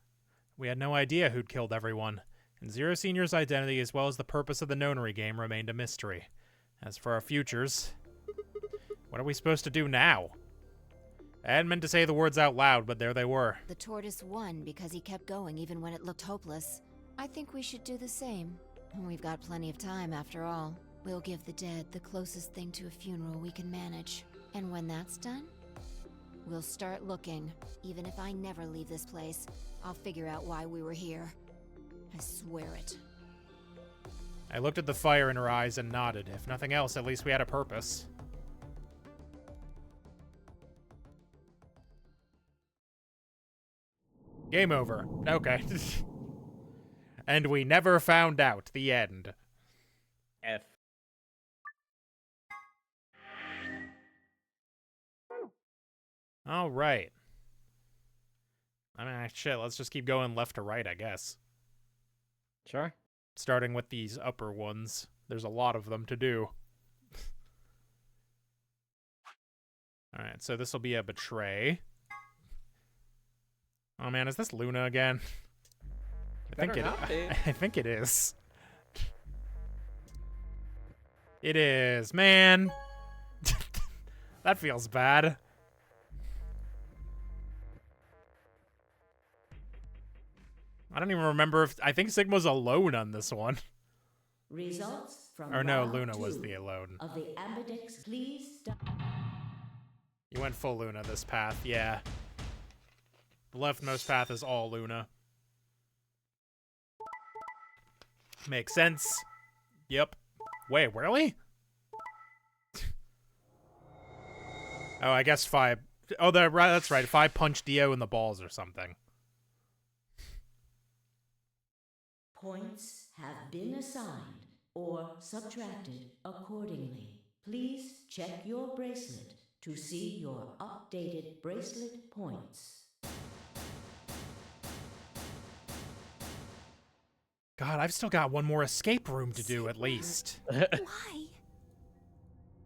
S1: We had no idea who'd killed everyone, and Zero Senior's identity as well as the purpose of the nonary game remained a mystery. As for our futures, what are we supposed to do now? I hadn't meant to say the words out loud, but there they were.
S3: The tortoise won because he kept going even when it looked hopeless. I think we should do the same. We've got plenty of time after all. We'll give the dead the closest thing to a funeral we can manage. And when that's done, we'll start looking. Even if I never leave this place, I'll figure out why we were here. I swear it.
S1: I looked at the fire in her eyes and nodded. If nothing else, at least we had a purpose. Game over. Okay. And we never found out. The end.
S2: F.
S1: All right. I mean, shit, let's just keep going left to right, I guess.
S2: Sure.
S1: Starting with these upper ones. There's a lot of them to do. All right, so this will be a betray. Oh man, is this Luna again? I think it is. It is, man. That feels bad. I don't even remember if... I think Sigma's alone on this one.
S5: Results from
S1: Or no,
S5: round
S1: Luna was
S5: 2
S1: the alone.
S5: of the Ambidex, please.
S1: You went full Luna this path, yeah. The leftmost path is all Luna. Makes sense. Yep. Wait, really? Oh, I guess Fi... Oh, that's right. Fi punched Dio in the balls or something.
S5: Points have been assigned or subtracted accordingly. Please check your bracelet to see your updated bracelet points.
S1: God, I've still got one more escape room to do at least.
S6: Why?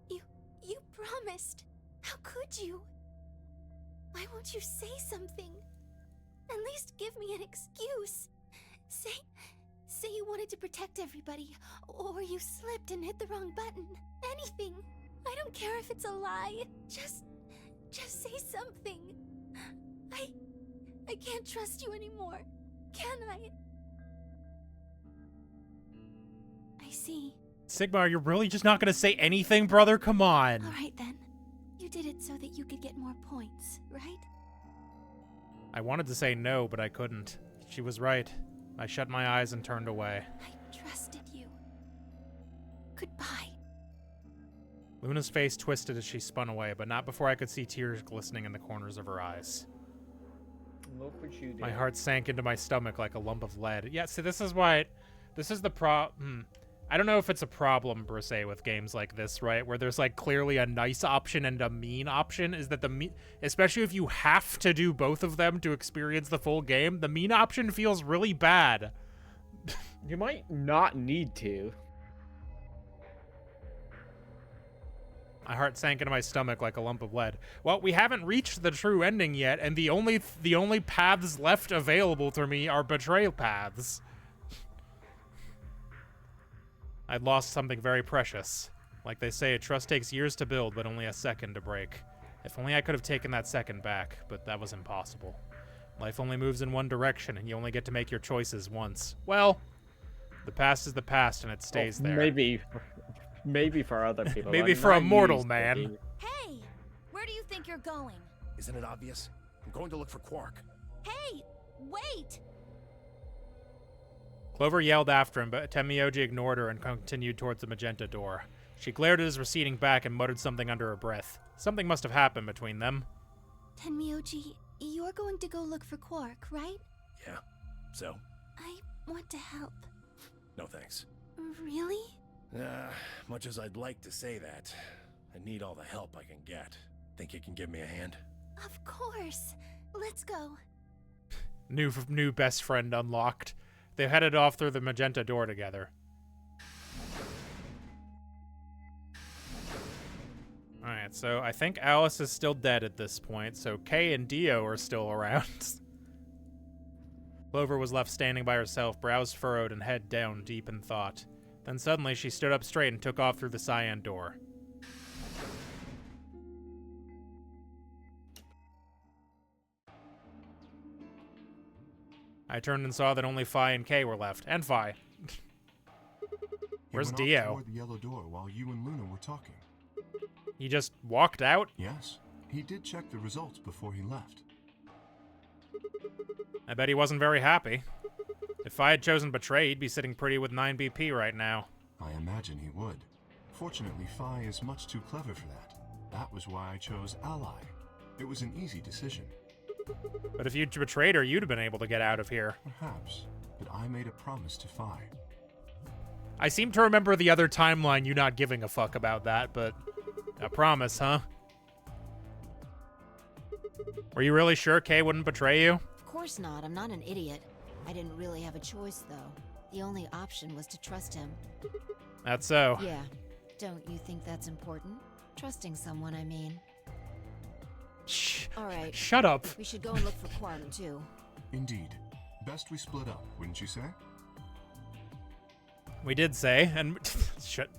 S6: You promised. How could you? Why won't you say something? At least give me an excuse. Say you wanted to protect everybody, or you slipped and hit the wrong button. Anything. I don't care if it's a lie. Just say something. I can't trust you anymore. Can I? I see.
S1: Sigma, are you really just not gonna say anything, brother? Come on.
S6: All right then. You did it so that you could get more points, right?
S1: I wanted to say no, but I couldn't. She was right. I shut my eyes and turned away.
S6: I trusted you. Goodbye.
S1: Luna's face twisted as she spun away, but not before I could see tears glistening in the corners of her eyes.
S2: Look what you did.
S1: My heart sank into my stomach like a lump of lead. Yeah, see, this is why... This is the I don't know if it's a problem, per se, with games like this, right? Where there's, like, clearly a nice option and a mean option. Is that especially if you have to do both of them to experience the full game, the mean option feels really bad.
S2: You might not need to.
S1: My heart sank into my stomach like a lump of lead. Well, we haven't reached the true ending yet, and the only paths left available to me are betrayal paths. I'd lost something very precious. Like they say, trust takes years to build, but only a second to break. If only I could have taken that second back, but that was impossible. Life only moves in one direction, and you only get to make your choices once. Well, the past is the past, and it stays there.
S2: Maybe for other people.
S1: Maybe for a mortal man.
S8: Hey, where do you think you're going?
S4: Isn't it obvious? I'm going to look for Quark.
S8: Hey, wait!
S1: Clover yelled after him, but Temioji ignored her and continued towards the magenta door. She glared at his receding back and muttered something under her breath. Something must have happened between them.
S6: Tenmyoji, you're going to go look for Quark, right?
S4: Yeah. So?
S6: I want to help.
S4: No thanks.
S6: Really?
S4: Much as I'd like to say that, I need all the help I can get. Think you can give me a hand?
S6: Of course. Let's go.
S1: New best friend unlocked. They headed off through the magenta door together. Alright, so I think Alice is still dead at this point, so Kay and Dio are still around. Clover was left standing by herself, brows furrowed and head down, deep in thought. Then suddenly she stood up straight and took off through the cyan door. I turned and saw that only Phi and Kay were left. And Phi. Where's
S11: He went
S1: Dio?
S11: off toward the yellow door while you and Luna were talking.
S1: He just walked out?
S11: Yes. He did check the results before he left.
S1: I bet he wasn't very happy. If I had chosen Betray, he'd be sitting pretty with 9 BP right now.
S11: I imagine he would. Fortunately, Phi is much too clever for that. That was why I chose Ally. It was an easy decision.
S1: But if you'd betrayed her, you'd have been able to get out of here.
S11: Perhaps, but I made a promise to Phi.
S1: I seem to remember the other timeline you not giving a fuck about that, but a promise, huh? Were you really sure Kay wouldn't betray you?
S3: Of course not. I'm not an idiot. I didn't really have a choice, though. The only option was to trust him.
S1: That's so.
S3: Yeah. Don't you think that's important? Trusting someone, I mean.
S1: Shh.
S3: All right.
S1: Shut up.
S3: We should go and look for Quark, too.
S11: Indeed. Best we split up, wouldn't you say?
S1: We did say, and shut.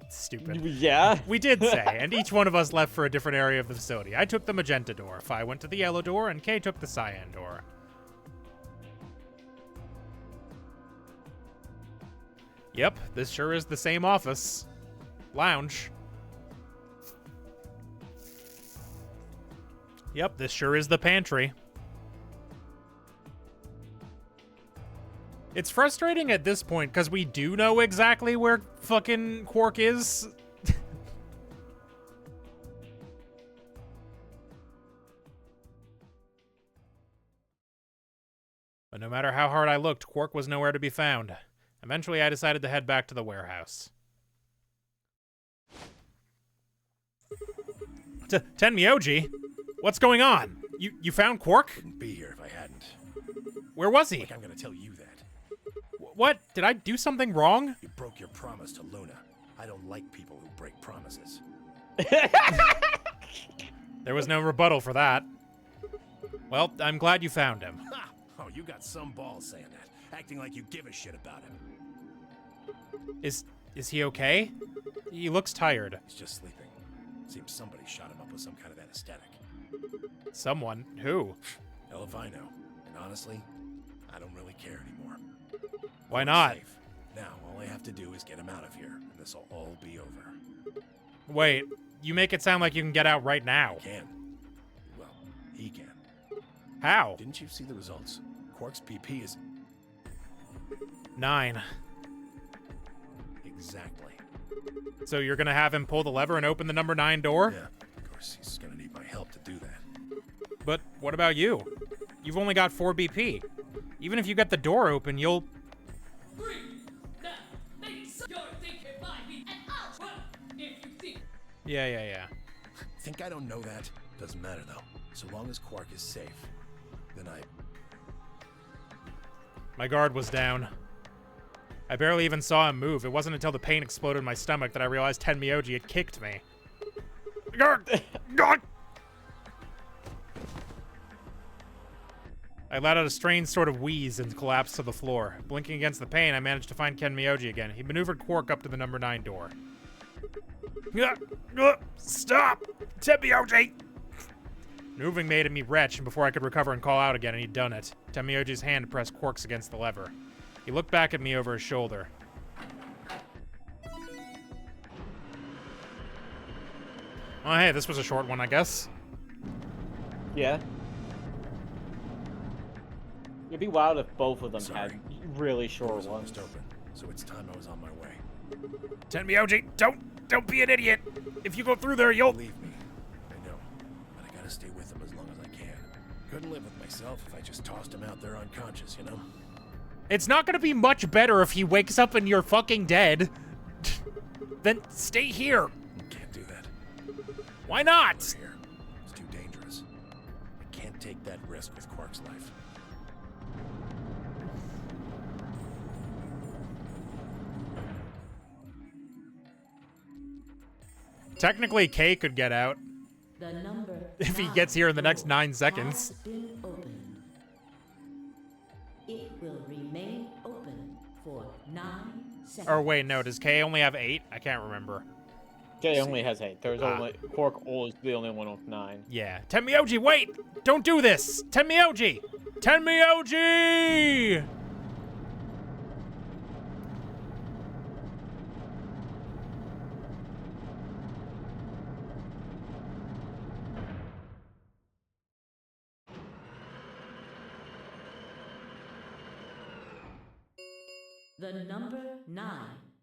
S1: Stupid.
S2: Yeah.
S1: We did say, and each one of us left for a different area of the facility. I took the magenta door, Phi went to the yellow door, and Kay took the cyan door. Yep, this sure is the same office. Lounge. Yep, this sure is the pantry. It's frustrating at this point, because we do know exactly where fucking Quark is. But no matter how hard I looked, Quark was nowhere to be found. Eventually, I decided to head back to the warehouse. Tenmyoji? What's going on? You found Quark?
S4: Couldn't be here if I hadn't.
S1: Where was he?
S4: Like I'm gonna tell you that.
S1: What? Did I do something wrong?
S4: You broke your promise to Luna. I don't like people who break promises.
S1: There was no rebuttal for that. Well, I'm glad you found him.
S4: Ha! Oh, you got some balls saying that, acting like you give a shit about him.
S1: Is he okay? He looks tired.
S4: He's just sleeping. Seems somebody shot him up with some kind of anesthetic.
S1: Someone? Who?
S4: Hell if I know. And honestly, I don't really care anymore.
S1: Why
S4: We're
S1: not?
S4: safe. Now, all I have to do is get him out of here, and this'll all be over.
S1: Wait, you make it sound like you can get out right now.
S4: I can. Well, he can.
S1: How?
S4: Didn't you see the results? Quark's BP is
S1: 9.
S4: exactly.
S1: So you're gonna have him pull the lever and open the number 9 door?
S4: Yeah, of course he's gonna need my help to do that.
S1: But what about you? You've only got 4 BP. Even if you get the door open, you'll... Yeah.
S4: Think I don't know that? Doesn't matter though. So long as Quark is safe, then
S1: My guard was down. I barely even saw him move. It wasn't until the pain exploded in my stomach that I realized Tenmyoji had kicked me. I let out a strange sort of wheeze and collapsed to the floor. Blinking against the pain, I managed to find Tenmyoji again. He maneuvered Quark up to the number 9 door. Stop! Tenmyoji! Moving made me retch, and before I could recover and call out again, he'd done it. Tenmyoji's hand pressed Quark's against the lever. He looked back at me over his shoulder. Oh, hey, this was a short one, I guess.
S2: Yeah. It'd be wild if both of them
S4: Sorry.
S2: had really short
S4: door's
S2: ones.
S4: almost open, so it's time I was on my way.
S1: Tenmyoji, don't be an idiot. If you go through there, you'll...
S4: Believe me, I
S12: gotta stay with him as long as I can. Couldn't live with myself if I just tossed him out there unconscious, you know?
S1: It's not gonna be much better if he wakes up and you're fucking dead. Then stay here.
S12: Can't do that.
S1: Why not?
S12: Over here. It's too dangerous. I can't take that risk with Quark's life.
S1: Technically, Kay could get out
S5: The number
S1: if he gets here in the next 9 seconds.
S5: has been opened. It will remain open for 9 seconds.
S1: Or wait, no, does Kay only have 8? I can't remember.
S2: Jay only has 8. There's only Quark is the only one with 9.
S1: Yeah. Tenmyoji, wait! Don't do this! Tenmyoji! Tenmyoji!
S5: The number 9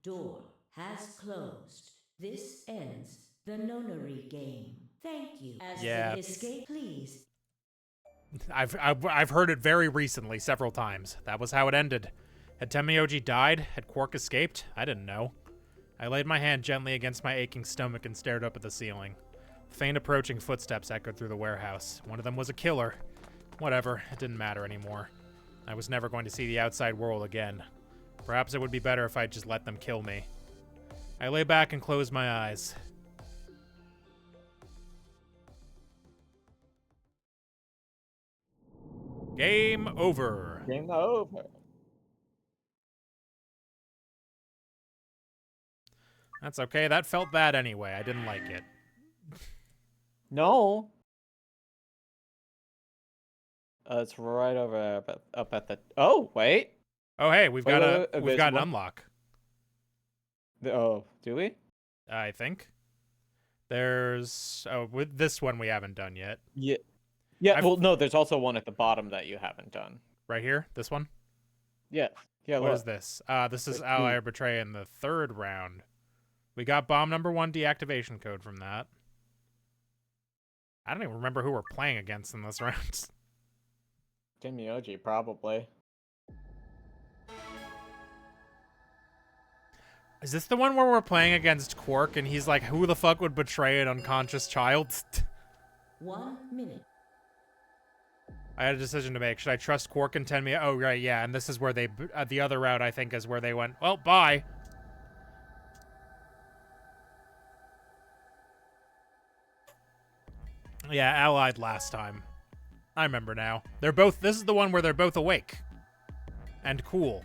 S5: door has closed. This ends the nonary game. Thank you. As
S1: Yeah.
S5: the escape, please.
S1: I've heard it very recently, several times. That was how it ended. Had Tenmyoji died? Had Quark escaped? I didn't know. I laid my hand gently against my aching stomach and stared up at the ceiling. Faint approaching footsteps echoed through the warehouse. One of them was a killer. Whatever, it didn't matter anymore. I was never going to see the outside world again. Perhaps it would be better if I just let them kill me. I lay back and closed my eyes. Game over.
S2: Game over.
S1: That's okay. That felt bad anyway. I didn't like it.
S2: No. It's right over up at the. Oh wait.
S1: Oh hey, we've got
S2: there's
S1: an
S2: one-
S1: unlock.
S2: Oh, do we?
S1: I think. There's with this one we haven't done yet.
S2: Yeah. Yeah.
S1: I've-
S2: Well, no. There's also one at the bottom that you haven't done.
S1: Right here, this one.
S2: Yeah. Yeah.
S1: What
S2: look.
S1: is this? This is
S2: There's
S1: Ally
S2: two.
S1: or Betray in the 3rd round. We got bomb number 1 deactivation code from that. I don't even remember who we're playing against in this round.
S2: Tenmyoji, probably.
S1: Is this the one where we're playing against Quark and he's like, who the fuck would betray an unconscious child?
S5: 1 minute.
S1: I had a decision to make. Should I trust Quark and Tenmyoji? Oh, right, yeah. And this is where they, the other route, I think, is where they went, well, bye. Yeah, allied last time. I remember now. They're both, this is the one where they're both awake. And cool.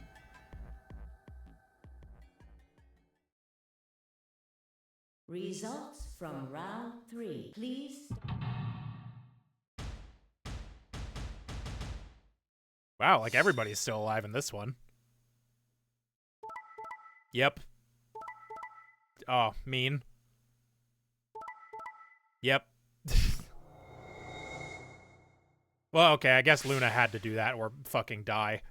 S5: Results from round 3. Please.
S1: Wow, like everybody's still alive in this one. Yep. Oh, mean. Yep. Well, okay, I guess Luna had to do that or fucking die.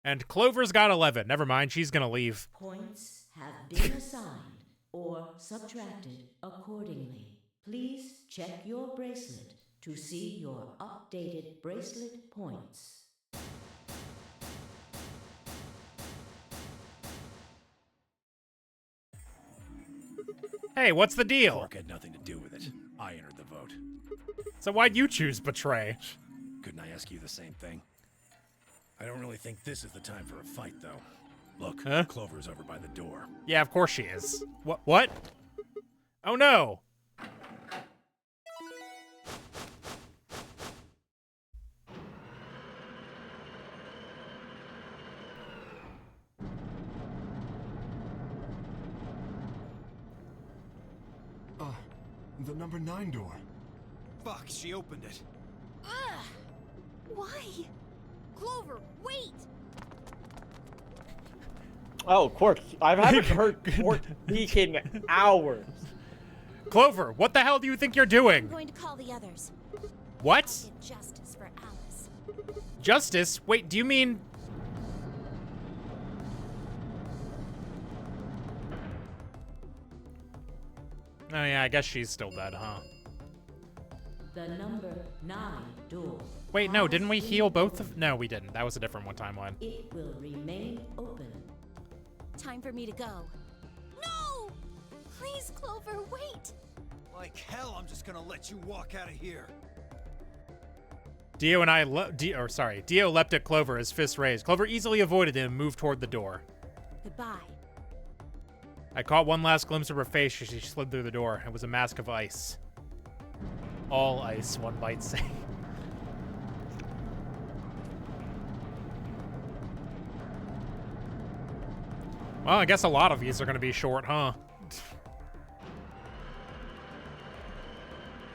S1: And Clover's got 11. Never mind, she's gonna leave.
S5: Points have been assigned or subtracted accordingly. Please check your bracelet to see your updated bracelet points.
S1: Hey, what's the deal?
S12: Quark had nothing to do with it. I entered the vote.
S1: So why'd you choose Betray?
S12: Couldn't I ask you the same thing? I don't really think this is the time for a fight, though. Look,
S1: Huh?
S12: Clover's over by the door.
S1: Yeah, of course she is. What? Oh no!
S11: The number 9 door.
S7: Fuck, she opened it.
S9: Ugh! Why? Clover, wait!
S2: Oh, Quark. I haven't heard Quark speak in hours.
S1: Clover, what the hell do you think you're
S6: I'm
S1: doing?
S6: going to call the others.
S1: What?
S6: Get justice for Alice.
S1: Justice? Wait, do you mean... Oh yeah, I guess she's still dead, huh?
S5: The number 9 door.
S1: Wait, no, didn't we heal both of... No, we didn't. That was a different one timeline.
S5: It will remain open.
S9: Time for me to go. No! Please, Clover, wait!
S7: Like hell, I'm just gonna let you walk out of here.
S1: Dio leapt at Clover, his fist raised. Clover easily avoided him and moved toward the door.
S9: Goodbye.
S1: I caught one last glimpse of her face as she slid through the door. It was a mask of ice. All ice, one might say. Well, I guess a lot of these are going to be short, huh?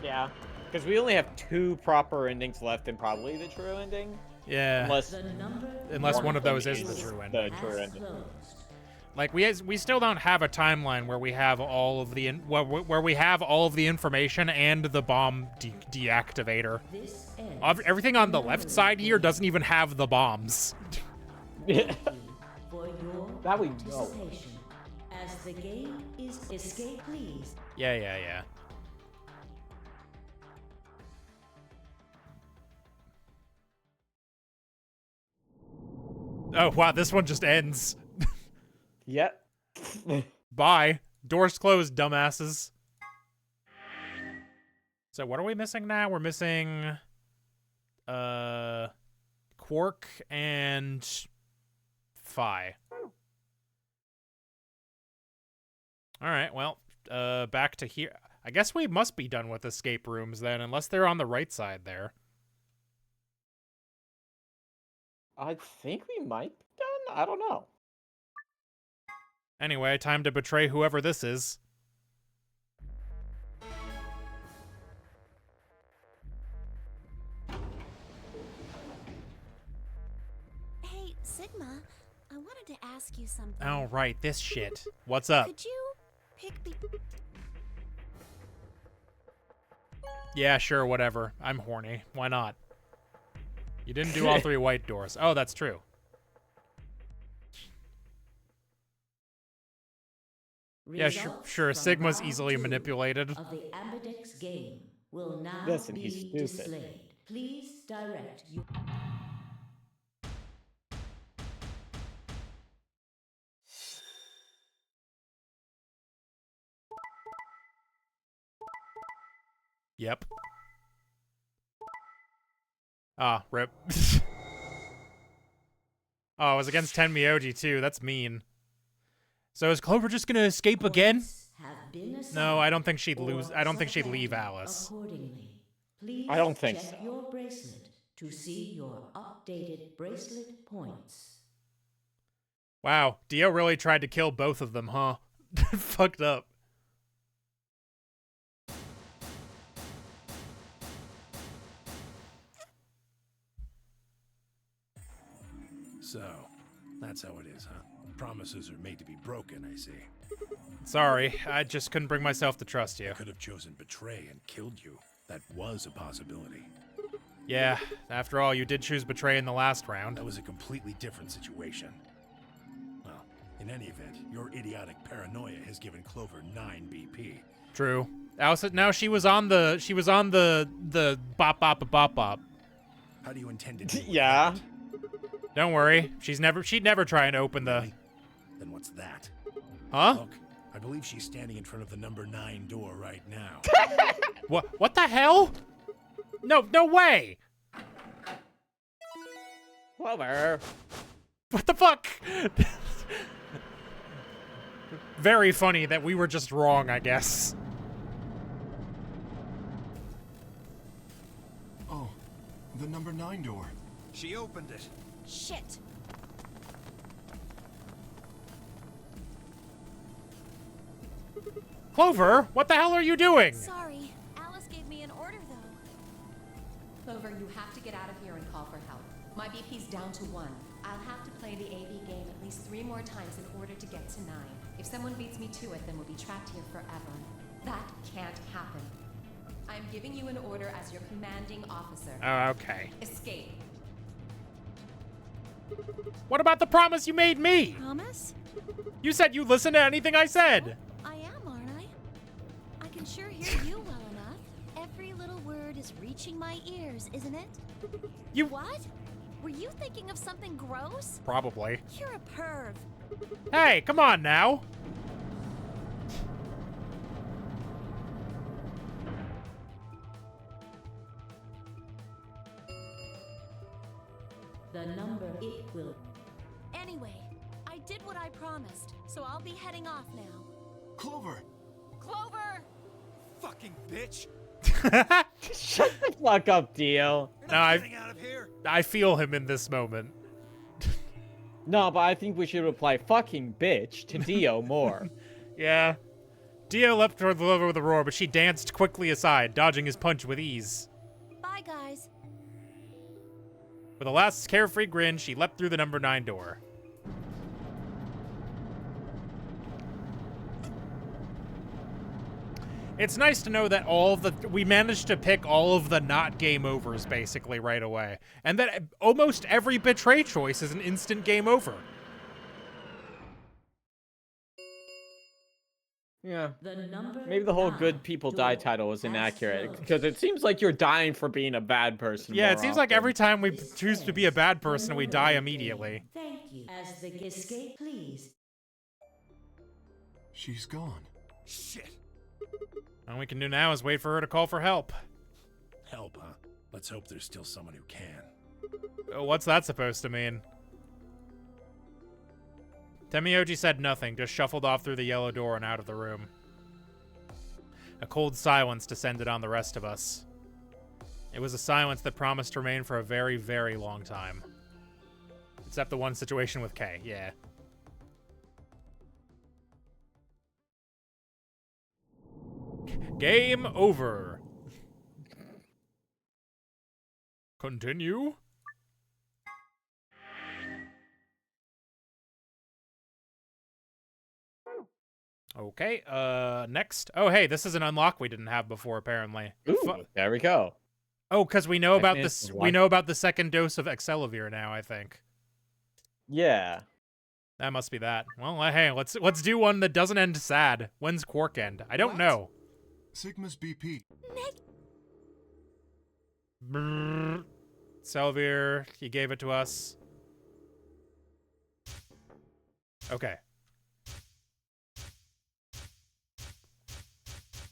S2: Yeah, because we only have 2 proper endings left and probably the true ending.
S1: Yeah. Unless one of those is the true ending.
S2: The true ending.
S1: Like we still don't have a timeline where we have all of the where we have all of the information and the bomb deactivator. Everything on the left side here doesn't even have the bombs.
S5: For your
S2: that we know.
S5: participation, as the game is escape, please.
S1: Yeah. Oh wow, this one just ends.
S2: Yep.
S1: Bye. Doors closed, dumbasses. So what are we missing now? We're missing Quark and Phi. Alright, well, back to here. I guess we must be done with escape rooms then, unless they're on the right side there.
S2: I think we might be done. I don't know.
S1: Anyway, time to betray whoever this is.
S9: Hey, Sigma, I wanted to ask you something.
S1: Oh, right, this shit. What's up?
S9: Could you pick the...
S1: Yeah, sure, whatever. I'm horny. Why not? You didn't do all 3 white doors. Oh, that's true. Yeah, sure. Sigma's easily manipulated.
S5: Of the Ambidex game will now
S2: Listen, he's
S5: be
S2: stupid.
S5: displayed. Please direct you.
S1: Yep. Ah, rip. Oh, it was against Tenmyoji too. That's mean. So is Clover just gonna escape again? No, I don't think she'd lose. I don't think she'd leave Alice.
S5: Please
S2: I don't think
S5: check
S2: so.
S5: your bracelet to see your updated bracelet points.
S1: Wow, Dio really tried to kill both of them, huh? Fucked up.
S12: So, that's how it is, huh? Promises are made to be broken, I see.
S1: Sorry, I just couldn't bring myself to trust you.
S12: I could have chosen betray and killed you. That was a possibility.
S1: Yeah, after all, you did choose betray in the last round.
S12: That was a completely different situation. Well, in any event, your idiotic paranoia has given Clover 9 BP.
S1: True. Now she was on the bop bop bop bop.
S12: How do you intend to deal with
S2: Yeah.
S12: that?
S1: Don't worry, she'd never try and open the.
S12: Really? Then what's that?
S1: Huh?
S12: Look, I believe she's standing in front of the number 9 door right now.
S1: What the hell? No way!
S2: Clover.
S1: What the fuck? Very funny that we were just wrong, I guess.
S11: Oh, the number 9 door.
S7: She opened it.
S9: Shit.
S1: Clover, what the hell are you doing?
S9: Sorry. Alice gave me an order, though.
S8: Clover, you have to get out of here and call for help. My BP's down to 1. I'll have to play the AB game at least 3 more times in order to get to 9. If someone beats me to it, then we'll be trapped here forever. That can't happen. I'm giving you an order as your commanding officer.
S1: Oh, okay.
S8: Escape.
S1: What about the promise you made me?
S9: Promise?
S1: You said you'd listen to anything I said.
S9: I am, aren't I? I can sure hear you well enough. Every little word is reaching my ears, isn't it?
S1: You-
S9: What? Were you thinking of something gross?
S1: Probably.
S9: You're a perv.
S1: Hey, come on now.
S5: The number it will.
S9: Anyway, I did what I promised, so I'll be heading off now.
S11: Clover!
S9: Clover!
S7: Fucking bitch!
S2: Shut the fuck up, Dio.
S1: No,
S7: Getting out of here.
S1: I feel him in this moment.
S2: No, but I think we should reply fucking bitch to Dio more.
S1: Yeah. Dio leapt toward the Clover with a roar, but she danced quickly aside, dodging his punch with ease.
S9: Bye, guys.
S1: With a last carefree grin, she leapt through the number 9 door. It's nice to know that we managed to pick all of the not game overs basically right away. And that almost every betray choice is an instant game over.
S2: Yeah.
S5: The number
S2: Maybe the whole
S5: 9
S2: good people die
S5: door
S2: title was
S5: has
S2: inaccurate,
S5: closed.
S2: because it seems like you're dying for being a bad person.
S1: Yeah,
S2: more
S1: it seems like
S2: often.
S1: every time we
S5: This
S1: choose to be a
S5: ends
S1: bad
S5: the
S1: person, we
S5: number
S1: die
S5: game.
S1: immediately.
S5: Thank you. As the escape, please.
S11: She's gone.
S7: Shit.
S1: All we can do now is wait for her to call for help.
S12: Help, huh? Let's hope there's still someone who can.
S1: What's that supposed to mean? Temioji said nothing, just shuffled off through the yellow door and out of the room. A cold silence descended on the rest of us. It was a silence that promised to remain for a very, very long time. Except the one situation with Kay, yeah. Game over. Continue. Okay, next. Oh, hey, this is an unlock we didn't have before, apparently.
S2: Ooh, there we go.
S1: Oh, because we know about
S2: Technically,
S1: this.
S2: it's
S1: We
S2: one.
S1: know about the second dose of Excelavir now. I think
S2: Yeah.
S1: that must be that. Well, hey, let's do one that doesn't end sad. When's Quark end? I don't
S7: What?
S1: know.
S11: Sigma's BP.
S1: Brrr. Excelavir, he gave it to us. Okay.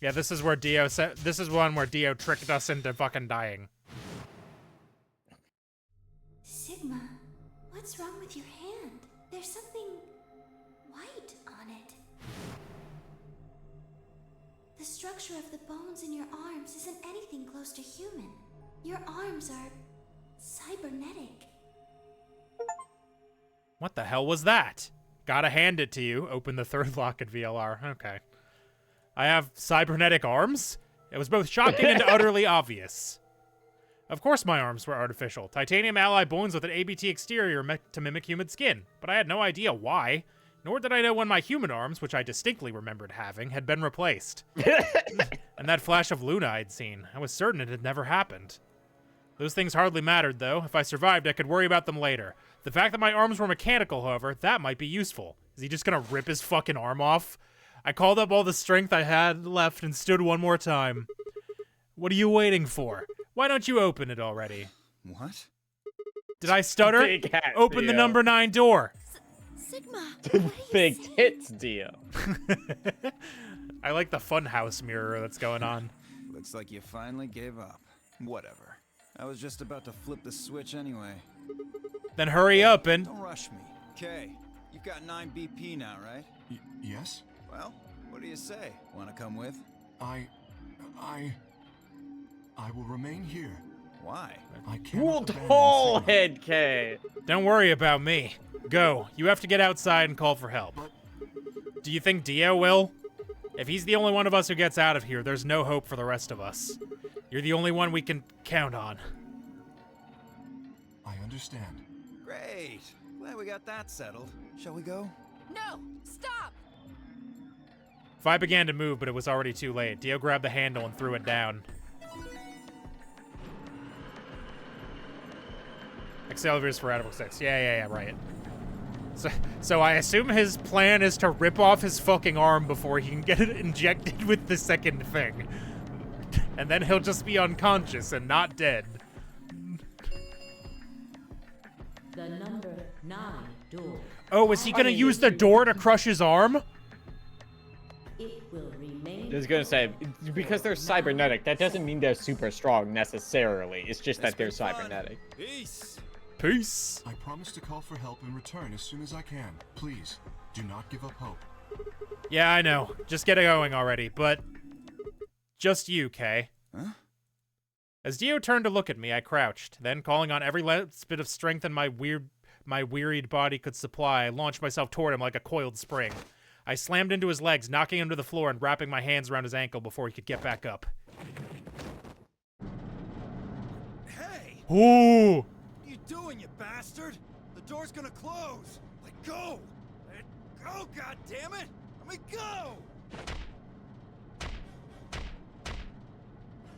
S1: Yeah, this is where Dio said. This is one where Dio tricked us into fucking dying.
S6: Sigma, what's wrong with your hand? There's something white on it. The structure of the bones in your arms isn't anything close to human. Your arms are cybernetic.
S1: What the hell was that? Gotta hand it to you. Open the third lock at VLR. Okay. I have cybernetic arms? It was both shocking and utterly obvious. Of course my arms were artificial. Titanium alloy bones with an ABT exterior to mimic human skin. But I had no idea why. Nor did I know when my human arms, which I distinctly remembered having, had been replaced. And that flash of Luna I'd seen. I was certain it had never happened. Those things hardly mattered, though. If I survived, I could worry about them later. The fact that my arms were mechanical, however, that might be useful. Is he just gonna rip his fucking arm off? I called up all the strength I had left and stood one more time. What are you waiting for? Why don't you open it already?
S7: What?
S1: Did I stutter?
S2: Big hat,
S1: Open the
S2: Dio.
S1: number 9 door.
S9: Sigma!
S2: Big tits, Dio.
S1: I like the funhouse mirror that's going on.
S7: Looks like you finally gave up. Whatever. I was just about to flip the switch anyway.
S1: Then hurry up and...
S7: Don't rush me. Okay, you've got 9 BP now, right?
S11: Yes?
S7: Well, what do you say? Want to come with?
S11: I will remain here.
S7: Why?
S11: I can't.
S2: Cool tall head K.
S1: Don't worry about me. Go. You have to get outside and call for help. Do you think Dio will? If he's the only one of us who gets out of here, there's no hope for the rest of us. You're the only one we can count on.
S11: I understand.
S7: Great. Glad we got that settled. Shall we go?
S9: No! Stop!
S1: Phi began to move, but it was already too late. Dio grabbed the handle and threw it down. Accelerators for Radical 6. Yeah, right. So I assume his plan is to rip off his fucking arm before he can get it injected with the second thing. And then he'll just be unconscious and not dead.
S5: The number 9 door.
S1: Oh, is he gonna use the door to crush his arm?
S5: It will remain.
S2: I was gonna say, because they're cybernetic, that doesn't mean they're super strong necessarily. It's just that they're cybernetic.
S7: Peace.
S1: Peace.
S11: I promise to call for help and return as soon as I can. Please, do not give up hope.
S1: Yeah, I know. Just get it going already, but just you, Kay.
S7: Huh?
S1: As Dio turned to look at me, I crouched. Then, calling on every last bit of strength in my wearied body could supply, I launched myself toward him like a coiled spring. I slammed into his legs, knocking him to the floor and wrapping my hands around his ankle before he could get back up.
S7: Hey!
S1: Ooh!
S7: What are you doing, you bastard? The door's gonna close. Let go! Let go, goddammit! Let me go!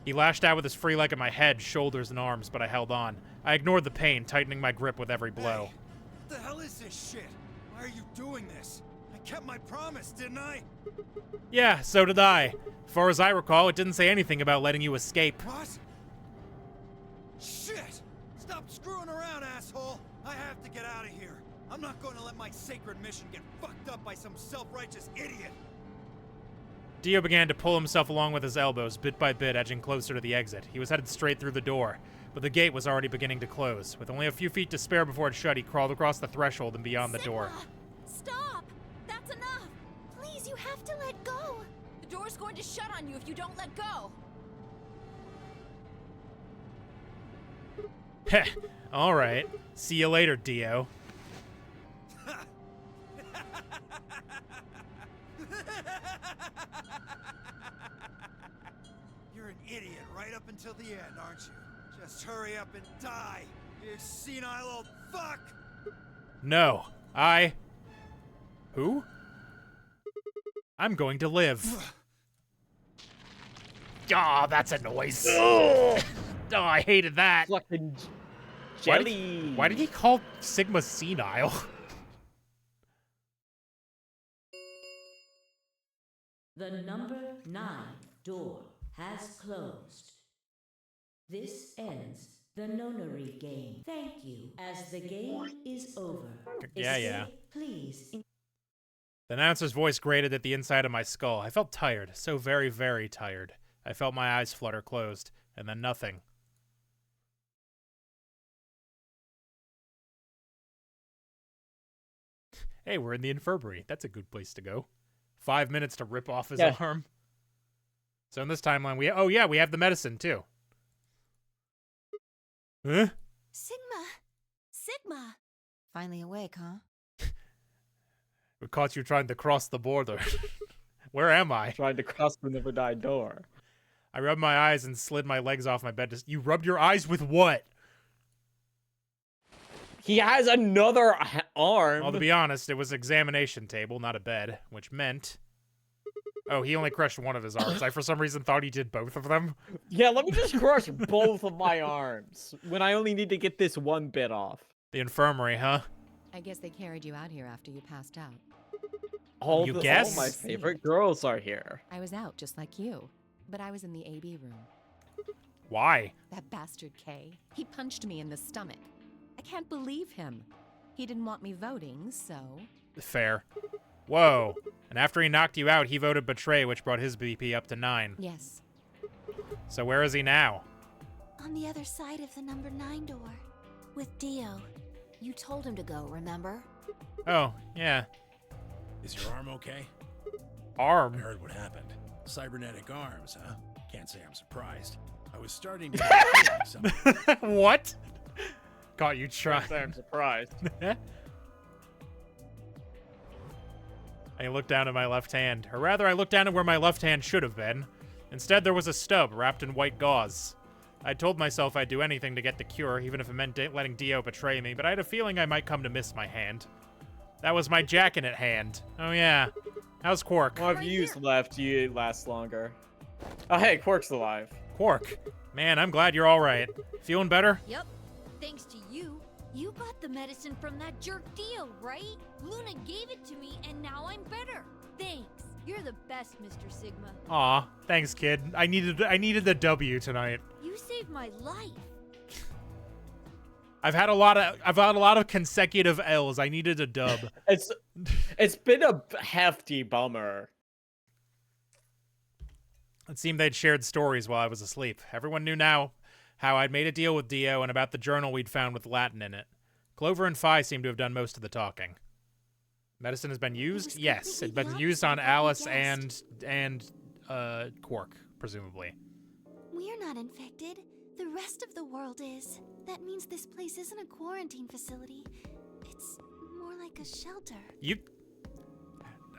S1: He lashed out with his free leg at my head, shoulders, and arms, but I held on. I ignored the pain, tightening my grip with every blow.
S7: Hey, what the hell is this shit? Why are you doing this? I kept my promise, didn't I?
S1: Yeah, so did I. As far as I recall, it didn't say anything about letting you escape.
S7: What? Shit! Stop screwing around, asshole! I have to get out of here. I'm not going to let my sacred mission get fucked up by some self-righteous idiot.
S1: Dio began to pull himself along with his elbows, bit by bit, edging closer to the exit. He was headed straight through the door, but the gate was already beginning to close. With only a few feet to spare before it shut, he crawled across the threshold and beyond the door.
S9: Stop! That's enough! Please, you have to let go! The door's going to shut on you if you don't let go!
S1: Heh, alright. See you later, Dio.
S7: You're an idiot right up until the end, aren't you? Just hurry up and die, you senile old fuck!
S1: No, Who? I'm going to live. Aw, that's a noise. Oh, I hated that.
S2: Fucking jelly.
S1: Why did he call Sigma senile?
S5: The number 9 door has closed. This ends the nonary game. Thank you. As the game is over.
S1: Yeah.
S5: Please.
S1: The announcer's voice grated at the inside of my skull. I felt tired, so very, very tired. I felt my eyes flutter closed, and then nothing. Hey, we're in the infirmary. That's a good place to go. 5 minutes to rip off his arm. So in this timeline, we have the medicine too. Huh?
S9: Sigma!
S3: Finally awake, huh?
S1: We caught you trying to cross the border. Where am I?
S2: Trying to cross the never die door.
S1: I rubbed my eyes and slid my legs off my bed. You rubbed your eyes with what?
S2: He has another arm.
S1: Well, to be honest, it was an examination table, not a bed, which meant... Oh, he only crushed one of his arms. I, for some reason, thought he did both of them.
S2: Yeah, let me just crush both of my arms when I only need to get this one bit off.
S1: The infirmary, huh?
S13: I guess they carried you out here after you passed out.
S2: All
S1: You guess?
S2: my favorite girls are here.
S13: I was out just like you, but I was in the AB room.
S1: Why?
S13: That bastard Kay. He punched me in the stomach. I can't believe him. He didn't want me voting, so...
S1: Fair. Whoa. And after he knocked you out, he voted betray, which brought his BP up to 9.
S13: Yes.
S1: So where is he now?
S6: On the other side of the number 9 door. With Dio.
S3: You told him to go, remember?
S1: Oh, yeah.
S12: Is your arm okay? I
S1: Arm?
S12: heard what happened. Cybernetic arms, huh? Can't say I'm surprised. I was starting to get something.
S1: What? Caught you trying.
S2: I'm surprised.
S1: I looked down at my left hand. Or rather, I looked down at where my left hand should have been. Instead, there was a stub wrapped in white gauze. I told myself I'd do anything to get the cure, even if it meant letting Dio betray me, but I had a feeling I might come to miss my hand. That was my jackenet hand. Oh yeah. How's Quark?
S2: Well, if you use left, you last longer. Oh, hey, Quark's alive.
S1: Quark. Man, I'm glad you're alright. Feeling better?
S8: Yep. Thanks to you.
S9: You got the medicine from that jerk Dio, right? Luna gave it to me, and now I'm better. Thanks. You're the best, Mr. Sigma.
S1: Aw, thanks, kid. I needed the W tonight.
S9: You saved my life.
S1: I've had a lot of consecutive L's. I needed a dub.
S2: It's been a hefty bummer.
S1: It seemed they'd shared stories while I was asleep. Everyone knew now how I'd made a deal with Dio and about the journal we'd found with Latin in it. Clover and Phi seemed to have done most of the talking. Medicine has been used? Yes, it's been used on Alice and Quark, presumably.
S6: We're not infected. The rest of the world is. That means this place isn't a quarantine facility. It's more like a shelter.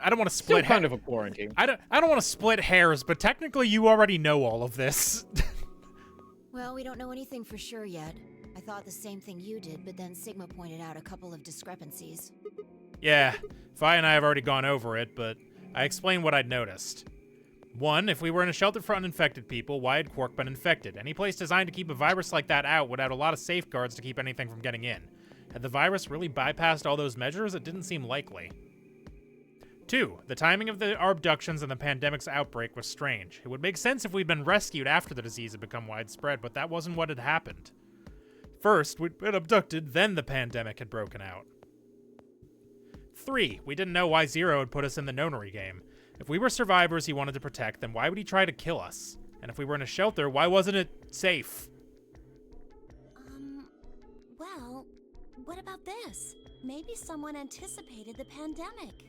S1: I don't want to split
S2: kind of a quarantine.
S1: I don't want to split hairs, but technically you already know all of this.
S3: Well, we don't know anything for sure yet. I thought the same thing you did, but then Sigma pointed out a couple of discrepancies.
S1: Yeah, Phi and I have already gone over it, but I explained what I'd noticed. 1, if we were in a shelter for uninfected people, why had Quark been infected? Any place designed to keep a virus like that out would have a lot of safeguards to keep anything from getting in. Had the virus really bypassed all those measures? It didn't seem likely. 2, the timing of our abductions and the pandemic's outbreak was strange. It would make sense if we'd been rescued after the disease had become widespread, but that wasn't what had happened. First, we'd been abducted, then the pandemic had broken out. 3, we didn't know why Zero had put us in the nonary game. If we were survivors he wanted to protect, then why would he try to kill us? And if we were in a shelter, why wasn't it safe?
S8: Well, what about this? Maybe someone anticipated the pandemic.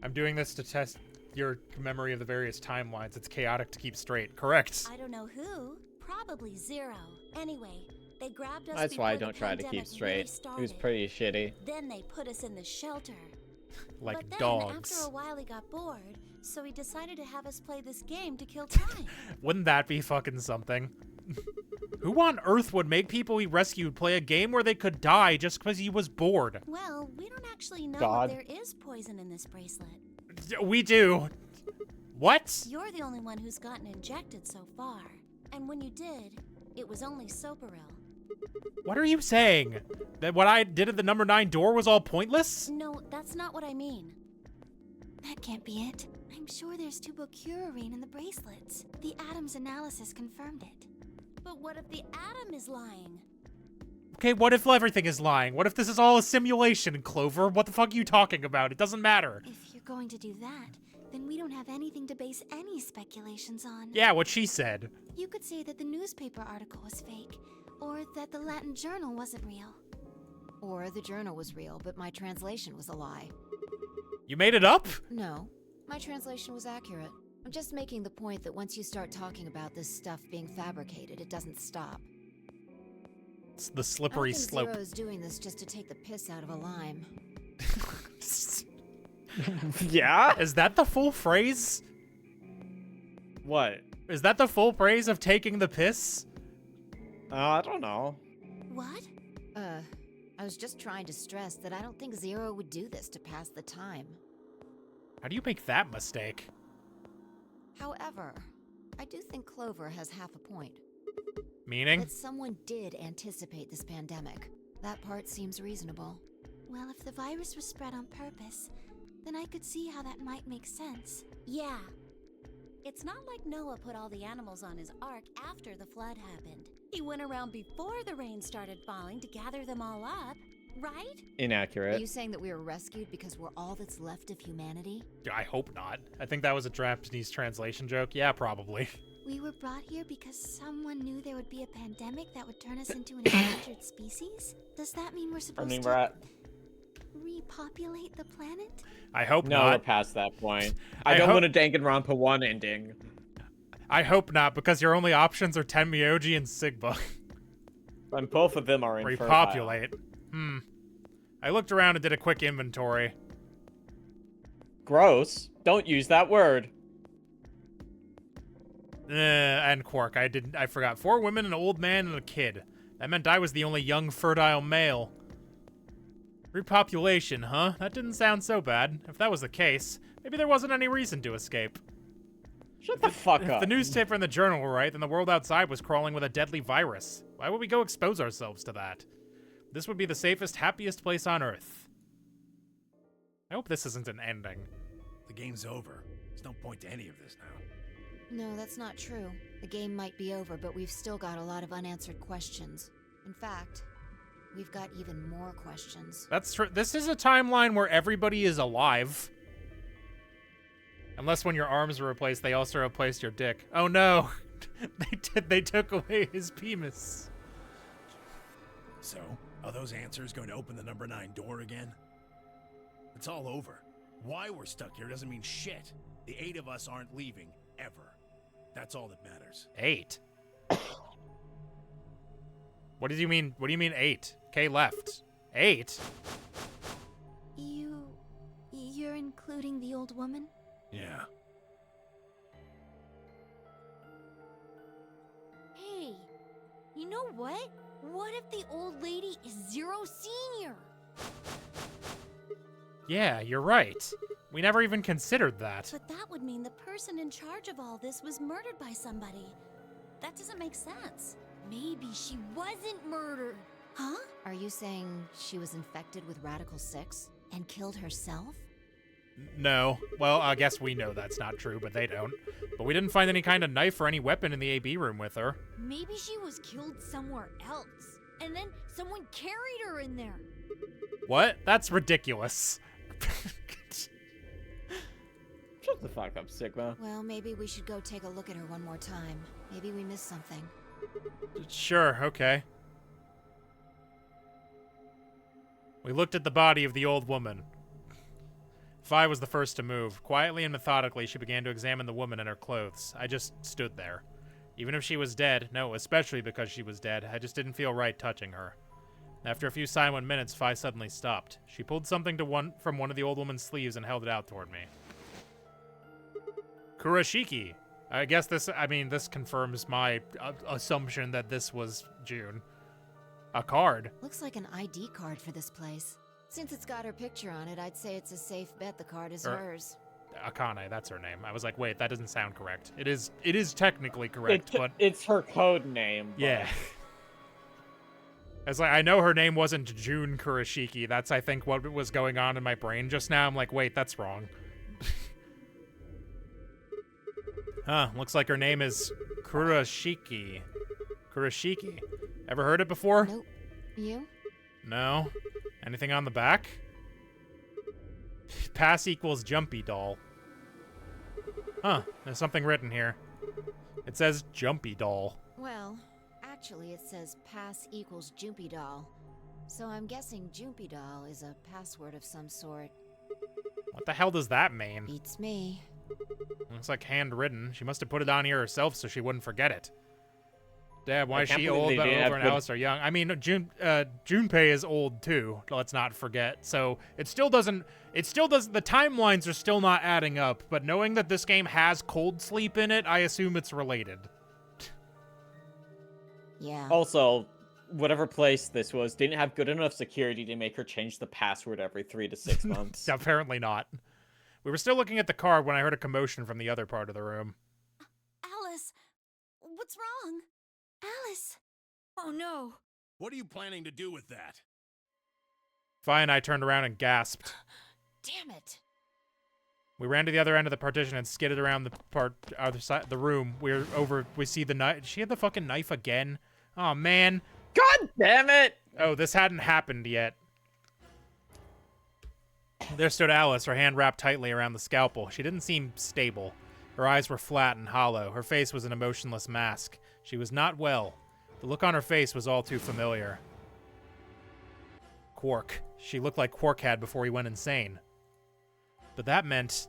S1: I'm doing this to test your memory of the various timelines. It's chaotic to keep straight. Correct.
S8: I don't know who. Probably Zero. Anyway, they grabbed us.
S2: That's why I
S8: before
S2: don't
S8: the
S2: try to keep
S8: pandemic
S2: straight.
S8: really
S2: It was
S8: started.
S2: pretty shitty.
S8: Then they put us in the shelter.
S1: Like
S8: but then,
S1: dogs.
S8: after a while, he got bored, so he decided to have us play this game to kill time.
S1: Wouldn't that be fucking something? Who on earth would make people he rescued play a game where they could die just because he was bored?
S8: Well, we don't actually know
S2: God.
S8: if there is poison in this bracelet.
S1: We do. What?
S8: You're the only one who's gotten injected so far. And when you did, it was only Soparil.
S1: What are you saying? That what I did at the number 9 door was all pointless?
S8: No, that's not what I mean.
S6: That can't be it. I'm sure there's tubocurarine in the bracelets. The Adams analysis confirmed it.
S8: But what if the atom is lying?
S1: Okay, what if everything is lying? What if this is all a simulation, Clover? What the fuck are you talking about? It doesn't matter.
S6: If you're going to do that, then we don't have anything to base any speculations on.
S1: Yeah, what she said.
S6: You could say that the newspaper article was fake, or that the Latin journal wasn't real.
S3: Or the journal was real, but my translation was a lie.
S1: You made it up?
S3: No, my translation was accurate. I'm just making the point that once you start talking about this stuff being fabricated, it doesn't stop.
S1: It's the slippery
S3: I don't think
S1: slope.
S3: Zero's doing this just to take the piss out of a lime.
S2: Yeah?
S1: Is that the full phrase?
S2: What?
S1: Is that the full phrase of taking the piss?
S2: I don't know.
S8: What?
S3: I was just trying to stress that I don't think Zero would do this to pass the time.
S1: How do you make that mistake?
S3: However, I do think Clover has half a point.
S1: Meaning?
S3: That someone did anticipate this pandemic. That part seems reasonable.
S6: Well, if the virus was spread on purpose, then I could see how that might make sense.
S8: Yeah. It's not like Noah put all the animals on his ark after the flood happened. He went around before the rain started falling to gather them all up, right?
S2: Inaccurate.
S3: Are you saying that we were rescued because we're all that's left of humanity?
S1: I hope not. I think that was a Japanese translation joke. Yeah, probably.
S6: We were brought here because someone knew there would be a pandemic that would turn us into an endangered species? Does that mean we're supposed to repopulate the planet?
S1: I hope
S2: no,
S1: not.
S2: we're past that point. I don't want a Danganronpa 1 ending.
S1: I hope not, because your only options are Tenmyoji and Sigma.
S2: And both of them are infertile.
S1: Repopulate. I looked around and did a quick inventory.
S2: Gross. Don't use that word.
S1: And Quark. I forgot. 4 women, an old man, and a kid. That meant I was the only young, fertile male. Repopulation, huh? That didn't sound so bad. If that was the case, maybe there wasn't any reason to escape.
S2: Shut the fuck
S1: If
S2: up.
S1: the newspaper and the journal were right, then the world outside was crawling with a deadly virus. Why would we go expose ourselves to that? This would be the safest, happiest place on Earth. I hope this isn't an ending.
S12: The game's over. There's no point to any of this now.
S3: No, that's not true. The game might be over, but we've still got a lot of unanswered questions. In fact, we've got even more questions.
S1: That's true. This is a timeline where everybody is alive. Unless when your arms were replaced, they also replaced your dick. Oh no! They took away his penis.
S12: So, are those answers going to open the number 9 door again? It's all over. Why we're stuck here doesn't mean shit. The 8 of us aren't leaving, ever. That's all that matters.
S1: 8? What do you mean 8? Kay left. 8?
S6: You're including the old woman?
S12: Yeah.
S9: Hey, you know what? What if the old lady is Zero Senior?
S1: Yeah, you're right. We never even considered that.
S8: But that would mean the person in charge of all this was murdered by somebody. That doesn't make sense.
S9: Maybe she wasn't murdered.
S8: Huh?
S3: Are you saying she was infected with Radical 6 and killed herself?
S1: No. Well, I guess we know that's not true, but they don't. But we didn't find any kind of knife or any weapon in the AB room with her.
S9: Maybe she was killed somewhere else. And then someone carried her in there.
S1: What? That's ridiculous.
S2: Shut the fuck up, Sigma.
S3: Well, maybe we should go take a look at her one more time. Maybe we missed something.
S1: Sure, okay. We looked at the body of the old woman. Fi was the first to move. Quietly and methodically, she began to examine the woman and her clothes. I just stood there. Even if she was dead, no, especially because she was dead, I just didn't feel right touching her. After a few silent minutes, Fi suddenly stopped. She pulled something from one of the old woman's sleeves and held it out toward me. Kurashiki. I guess this confirms my assumption that this was June. A card.
S3: Looks like an ID card for this place. Since it's got her picture on it, I'd say it's a safe bet the card is hers.
S1: Akane, that's her name. I was like, wait, that doesn't sound correct. It is technically correct, but
S2: it's her code name. But...
S1: yeah. I was like, I know her name wasn't June Kurashiki. That's, I think, what was going on in my brain just now. I'm like, wait, that's wrong. Huh, looks like her name is Kurashiki. Kurashiki. Ever heard it before?
S3: Nope. You?
S1: No. Anything on the back? Pass equals Jumpy Doll. Huh, there's something written here. It says Jumpy Doll.
S3: Well, actually it says pass equals Jumpy Doll. So I'm guessing Jumpy Doll is a password of some sort.
S1: What the hell does that mean?
S3: Beats me.
S1: Looks like handwritten. She must have put it on here herself so she wouldn't forget it. Dad, why is she old but Over and Alice are young? I mean, Junpei is old too. Let's not forget. So it still doesn't. The timelines are still not adding up. But knowing that this game has cold sleep in it, I assume it's related.
S3: Yeah.
S2: Also, whatever place this was didn't have good enough security to make her change the password every 3 to 6 months.
S1: Apparently not. We were still looking at the card when I heard a commotion from the other part of the room.
S8: Alice, what's wrong? Alice!
S9: Oh no!
S12: What are you planning to do with that?
S1: Fi and I turned around and gasped.
S3: Damn it!
S1: We ran to the other end of the partition and skidded around the other side of the room. We see the knife. She had the fucking knife again. Oh man!
S2: God damn it!
S1: Oh, this hadn't happened yet. There stood Alice, her hand wrapped tightly around the scalpel. She didn't seem stable. Her eyes were flat and hollow. Her face was an emotionless mask. She was not well. The look on her face was all too familiar. Quark. She looked like Quark had before he went insane. But that meant...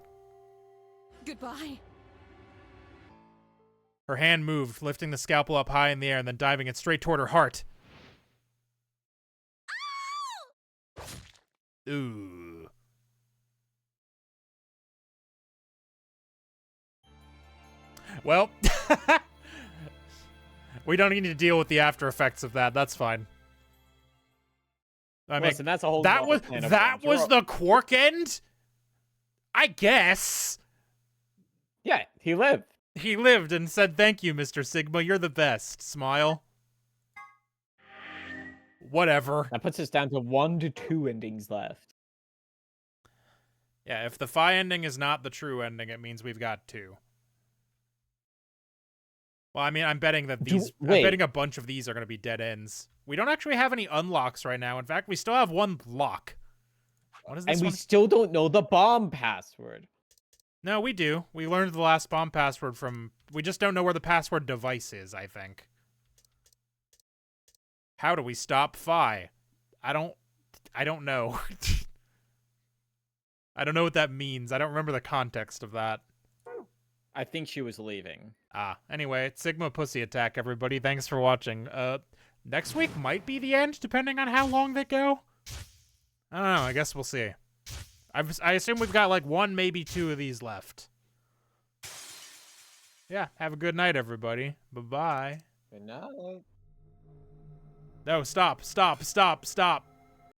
S9: Goodbye.
S1: Her hand moved, lifting the scalpel up high in the air and then diving it straight toward her heart. Ooh. Well, we don't need to deal with the after effects of that. That's fine. I mean,
S2: listen, that's a whole.
S1: That was the Quark end. I guess.
S2: Yeah, he lived.
S1: He lived and said, "Thank you, Mr. Sigma. You're the best." Smile. Whatever.
S2: That puts us down to 1 to 2 endings left.
S1: Yeah, if the Phi ending is not the true ending, it means we've got 2. Well, I mean, I'm betting that I'm betting a bunch of these are going to be dead ends. We don't actually have any unlocks right now. In fact, we still have 1 lock. What is this
S2: And we
S1: one?
S2: still don't know the bomb password.
S1: No, we do. We learned the last bomb password from... We just don't know where the password device is, I think. How do we stop Phi? I don't know. I don't know what that means. I don't remember the context of that.
S2: I think she was leaving.
S1: Anyway, Sigma Pussy Attack, everybody. Thanks for watching. Next week might be the end, depending on how long they go. I don't know. I guess we'll see. I assume we've got like 1, maybe 2 of these left. Yeah, have a good night, everybody. Bye-bye.
S2: Good night.
S1: No, stop, stop, stop, stop.